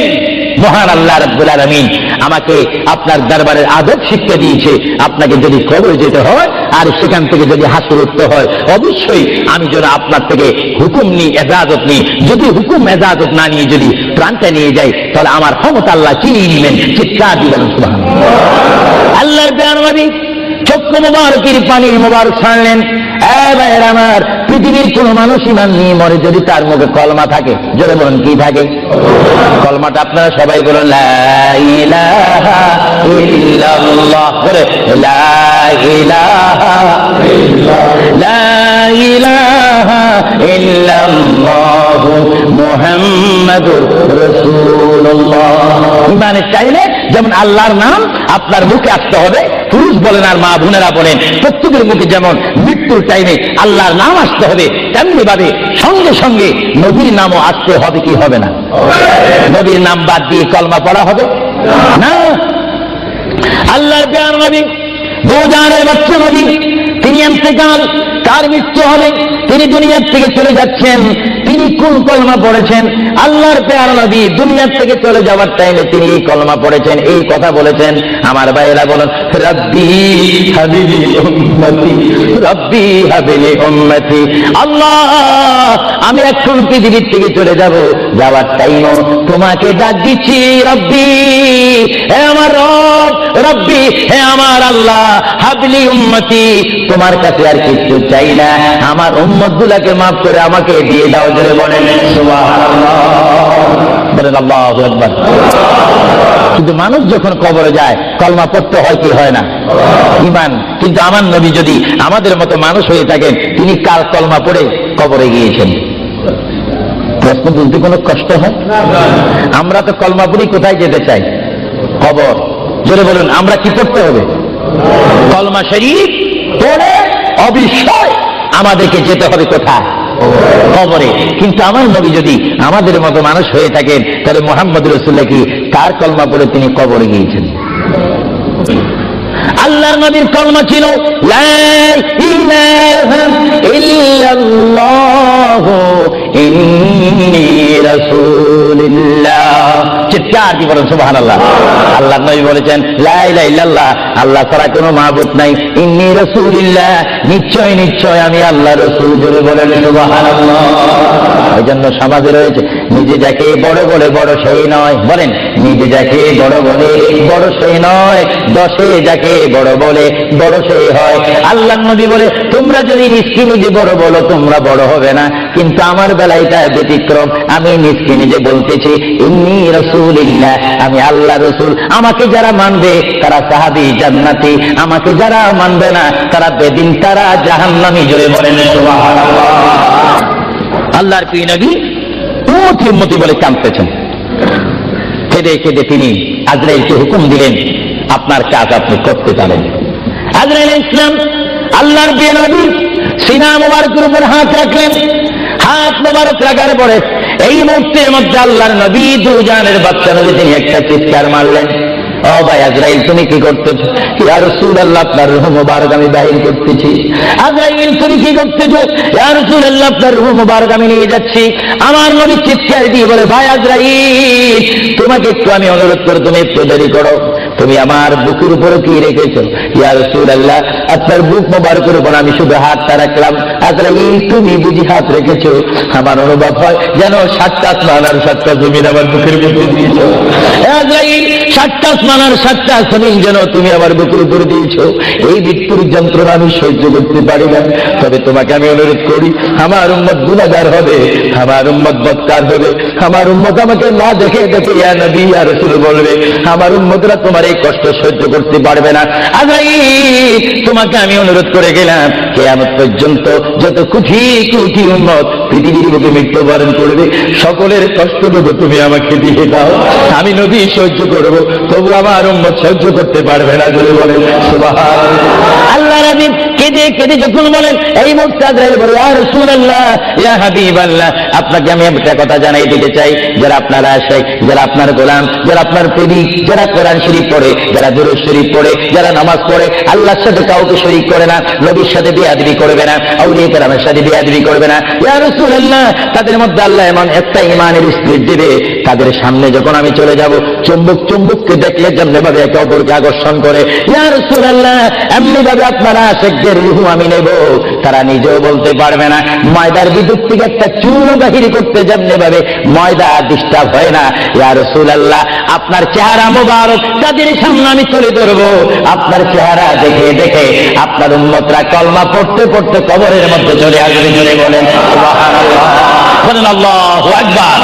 মহান আল্লাহ রাব্বুল আলামিন আমাকে আপনার দরবারের আদব শিক্ষা দিয়েছে, আপনাকে যদি কবরে যেতে হয় আর সেখান থেকে যদি হাসর উঠতে হয়, অবশ্যই আমি যেন আপনার থেকে হুকুম নিই, এজাজত নিই। যদি হুকুম এজাজত না নিয়ে যদি প্রাণটা নিয়ে যাই, তাহলে আমার ক্ষমতা আল্লাহ চিনিয়ে নিবেন। চিৎকার দিবেন সুবহানাল্লাহ। আল্লাহর প্রিয় নবী চক্ষু মুবারকের পানি মুবারক ছাড়লেন। ভাইয়ের আমার, পৃথিবীর কোন মানুষ ইমান নিয়ে মরে যদি তার মুখে কলমা থাকে, জোরে বলুন কি থাকে? কলমাটা আপনারা সবাই বলুন, লা ইলাহা ইল্লাল্লাহ। বলে লা ইলাহা লা ইলাহা ইল্লাল্লাহ মুহাম্মাদুর রাসূলুল্লাহ। ইমানের চাইলে যেমন আল্লাহর নাম আপনার মুখে আসতে হবে, পুরুষ বলেন আর মা বোনেরা বলেন, প্রত্যেকের মুখে যেমন মৃত্যুর টাইমে আল্লাহর নাম আসতে হবে, তেমনি ভাবে সঙ্গে সঙ্গে নবীর নামও আসতে হবে। কি হবে না? নবীর নাম বাদ দিয়ে কলমা পড়া হবে না। আল্লাহর প্রিয় নবী, দুজানের বাচ্চা নবী, তিনি ইন্তেকাল, তার মৃত্যু হবে, তিনি দুনিয়ার থেকে চলে যাচ্ছেন। তিনি কোন কলমা পড়েছেন? আল্লাহর প্রিয় নবী দুনিয়ার থেকে চলে যাওয়ার টাইমে তিনি এই কলমা পড়েছেন, এই কথা বলেছেন। আমার ভাইয়েরা বলেন, রব্বি হাবিলি উম্মতি, রব্বি হাবিলি উম্মতি। আল্লাহ আমি এখন পৃথিবীর থেকে চলে যাব, যাওয়ার টাইমও তোমাকে ডাক দিচ্ছি, রব্বি হে আমার রব, রব্বি হে আমার আল্লাহ, হাবিলি উম্মতি, তোমার কাছে আর কিছু চাই না, আমার উম্মতগুলোকে মাফ করে আমাকে দিয়ে দাও। জোরে বলেন সুবহানাল্লাহ। বলেন আল্লাহু আকবার। কিন্তু মানুষ যখন কবরে যায় কলমা পড়তে হয় কি হয় না? ঈমান। কিন্তু আমার নবী যদি আমাদের মতো মানুষ হয়ে থাকেন, তিনি কাল কলমা পড়ে কবরে গিয়েছেন। প্রশ্ন তুলতে কোনো কষ্ট হয়? আমরা তো কলমা পড়ি কোথায় যেতে চাই? কবর। জোরে বলুন, আমরা কি পড়তে হবে? কলমা শরীফ পড়ে অবশ্যই আমাদেরকে যেতে হবে কোথায়? কবরে। কিন্তু আমার নবী যদি আমাদের মতো মানুষ হয়ে থাকেন, তাহলে মুহাম্মদ রাসূলুল্লাহ কি তার কলমা পড়ে তিনি কবরে গিয়েছেন? আল্লাহর নবীর কলমা ছিল লা ইলাহা ইল্লাল্লাহু ইন্নী রাসূলুল্লাহ। চিৎকার দিয়ে বলেন সুবহানাল্লাহ। আল্লাহর নবী বলেছেন লা ইলাহা ইল্লাল্লাহ, আল্লাহ ছাড়া কোনো মাবুদ নাই, ইন্নী রাসূলুল্লাহ, নিশ্চয় নিশ্চয় আমি আল্লাহর রাসূল। জোরে বলেন সুবহানাল্লাহ। এই জন্য সমাজে রয়েছে নিজে যাকে বড় বলে বড় সেই নয়, বলেন নিজে যাকে বড় বলে বড় সেই নয়, দশে যাকে বড় বলে বড় সেই হয়। আল্লাহর নবী বলে তোমরা যদি নিজকে নিজে বড় বলো তোমরা বড় হবে না, কিন্তু আমার বেলায় এটা ব্যতিক্রম। আমি নিজকে নিজে বলতেছি ইন্নী রাসূলুল্লাহ, আমি আল্লাহ রাসূল। আমাকে যারা মানবে তারা সাহাবী জান্নাতি, আমাকে যারা মানবে না তারা বেদিন, তারা জাহান্নামী। জোরে বলেন সুবহানাল্লাহ। আল্লাহর প্রিয় নবী উম্মতি বলে কাঁদতেছেন। কেঁদে কেঁদে তিনি আজরাইলকে হুকুম দিলেন আপনার কাজ আপনি করতে পারেন। আজরাইল ইসলাম আল্লাহর প্রিয় নবী সিনা মুবারকের উপর হাত রাখলেন। হাত মুবারক রাখার পরে এই মুহূর্তের মধ্যে আল্লাহর নবী দুজানের বাচ্চা নবী তিনি একটা চিৎকার মারলেন, ও ভাই আজরাইল তুমি কি করতেছো? ইয়া রাসূলুল্লাহ আপনার রূহ মুবারক আমি বাহির করতেছি। আজরাইল তুমি কি করতেছো? ইয়া রাসূলুল্লাহ আপনার রূহ মুবারক আমি নিয়ে যাচ্ছি। আমার নবী চিৎকার দিয়ে বলে ভাই আজরাইল তোমাকে একটু আমি অনুরোধ করে তুমি একটু দেরি করো, তুমি আমার বুকের উপরে কি রেখেছো? ইয়া রাসূলুল্লাহ আপনার বুক মুবারকের উপর আমি শুধু হাতটা রাখলাম। আজরাইল তুমি বুঝি হাত রেখেছো? আমার অনুভব হয় যেন 7টা আসমান আর 7টা জমিন আমার বুকের উপরে দিয়েছো। আজরাইল 7টা আসমান আর 7টা জমিন যেন তুমি আমার বুকের উপরে দিয়েছো। এই মৃত্যুর যন্ত্রণা আমি সহ্য করতে পারি না, তবে তোমাকে আমি অনুরোধ করি আমার উম্মত গুনাহগার হবে, আমার উম্মত বদকার হবে, আমার উম্মত আমাকে না দেখে দেখে ইয়া নবী ইয়া রাসূল বলবে, আমার উম্মতরা তোমার এই কষ্ট সহ্য করতে পারবে না। আজরাইল তোমাকে আমি অনুরোধ করে গেলাম কিয়ামত পর্যন্ত যত কোটি কোটি উম্মত পৃথিবীর বুকে মৃত্যুবরণ করবে সকলের কষ্ট দেবো তুমি আমাকে দিয়ে দাও, আমি নবী সহ্য করব, তবু আমার উম্মত সহ্য করতে পারবে না। জোরে বলেন সুবহানাল্লাহ। আল্লাহ নবী কেঁদে কেঁদে যখন বলেন এই মুহূর্তে আজরাইল বলে ইয়া রাসূলুল্লাহ ইয়া হাবিবাল্লাহ আপনাকে আমি একটা কথা জানাই দিতে চাই, যারা আপনারা আশিক, যারা আপনার গোলাম, যারা আপনার প্রেমিক, যারা কোরআন শরীফ পড়ে, যারা দুরূদ শরীফ পড়ে, যারা নামাজ পড়ে, আল্লাহর সাথে কাউকে শরীক করে না, নবীর সাথে বেয়াদবি করবে না, আউলিয়া কেরামের সাথে বেয়াদবি করবে না, ইয়া রাসূলুল্লাহ তাদের মধ্যে আল্লাহ এমন একটা ঈমানের স্পিরিট দিবে তাদের সামনে যখন আমি চলে যাব চুম্বককে দেখলে যেমনি ভাবে একে অপরকে আকর্ষণ করে, ইয়া রাসূলুল্লাহ এমনি ভাবে আপনারা আশিকদের রূহ আমি নেব তারা নিজেও বলতে পারবে না। ময়দার বিদ্যুৎ থেকে একটা চূর্ণ বাহির করতে যেমনি ভাবে ময়দা ডিস্টার্ব হয় না, ইয়া রাসূলুল্লাহ আপনার চেহারা মোবারক তাদের সামনে আমি তুলে ধরবো, আপনার চেহারা দেখে দেখে আপনার উম্মতরা কলমা পড়তে পড়তে কবরের মধ্যে চলে আসবে। জোরে বলেন সুবহানাল্লাহ, বলেন আল্লাহু আকবার।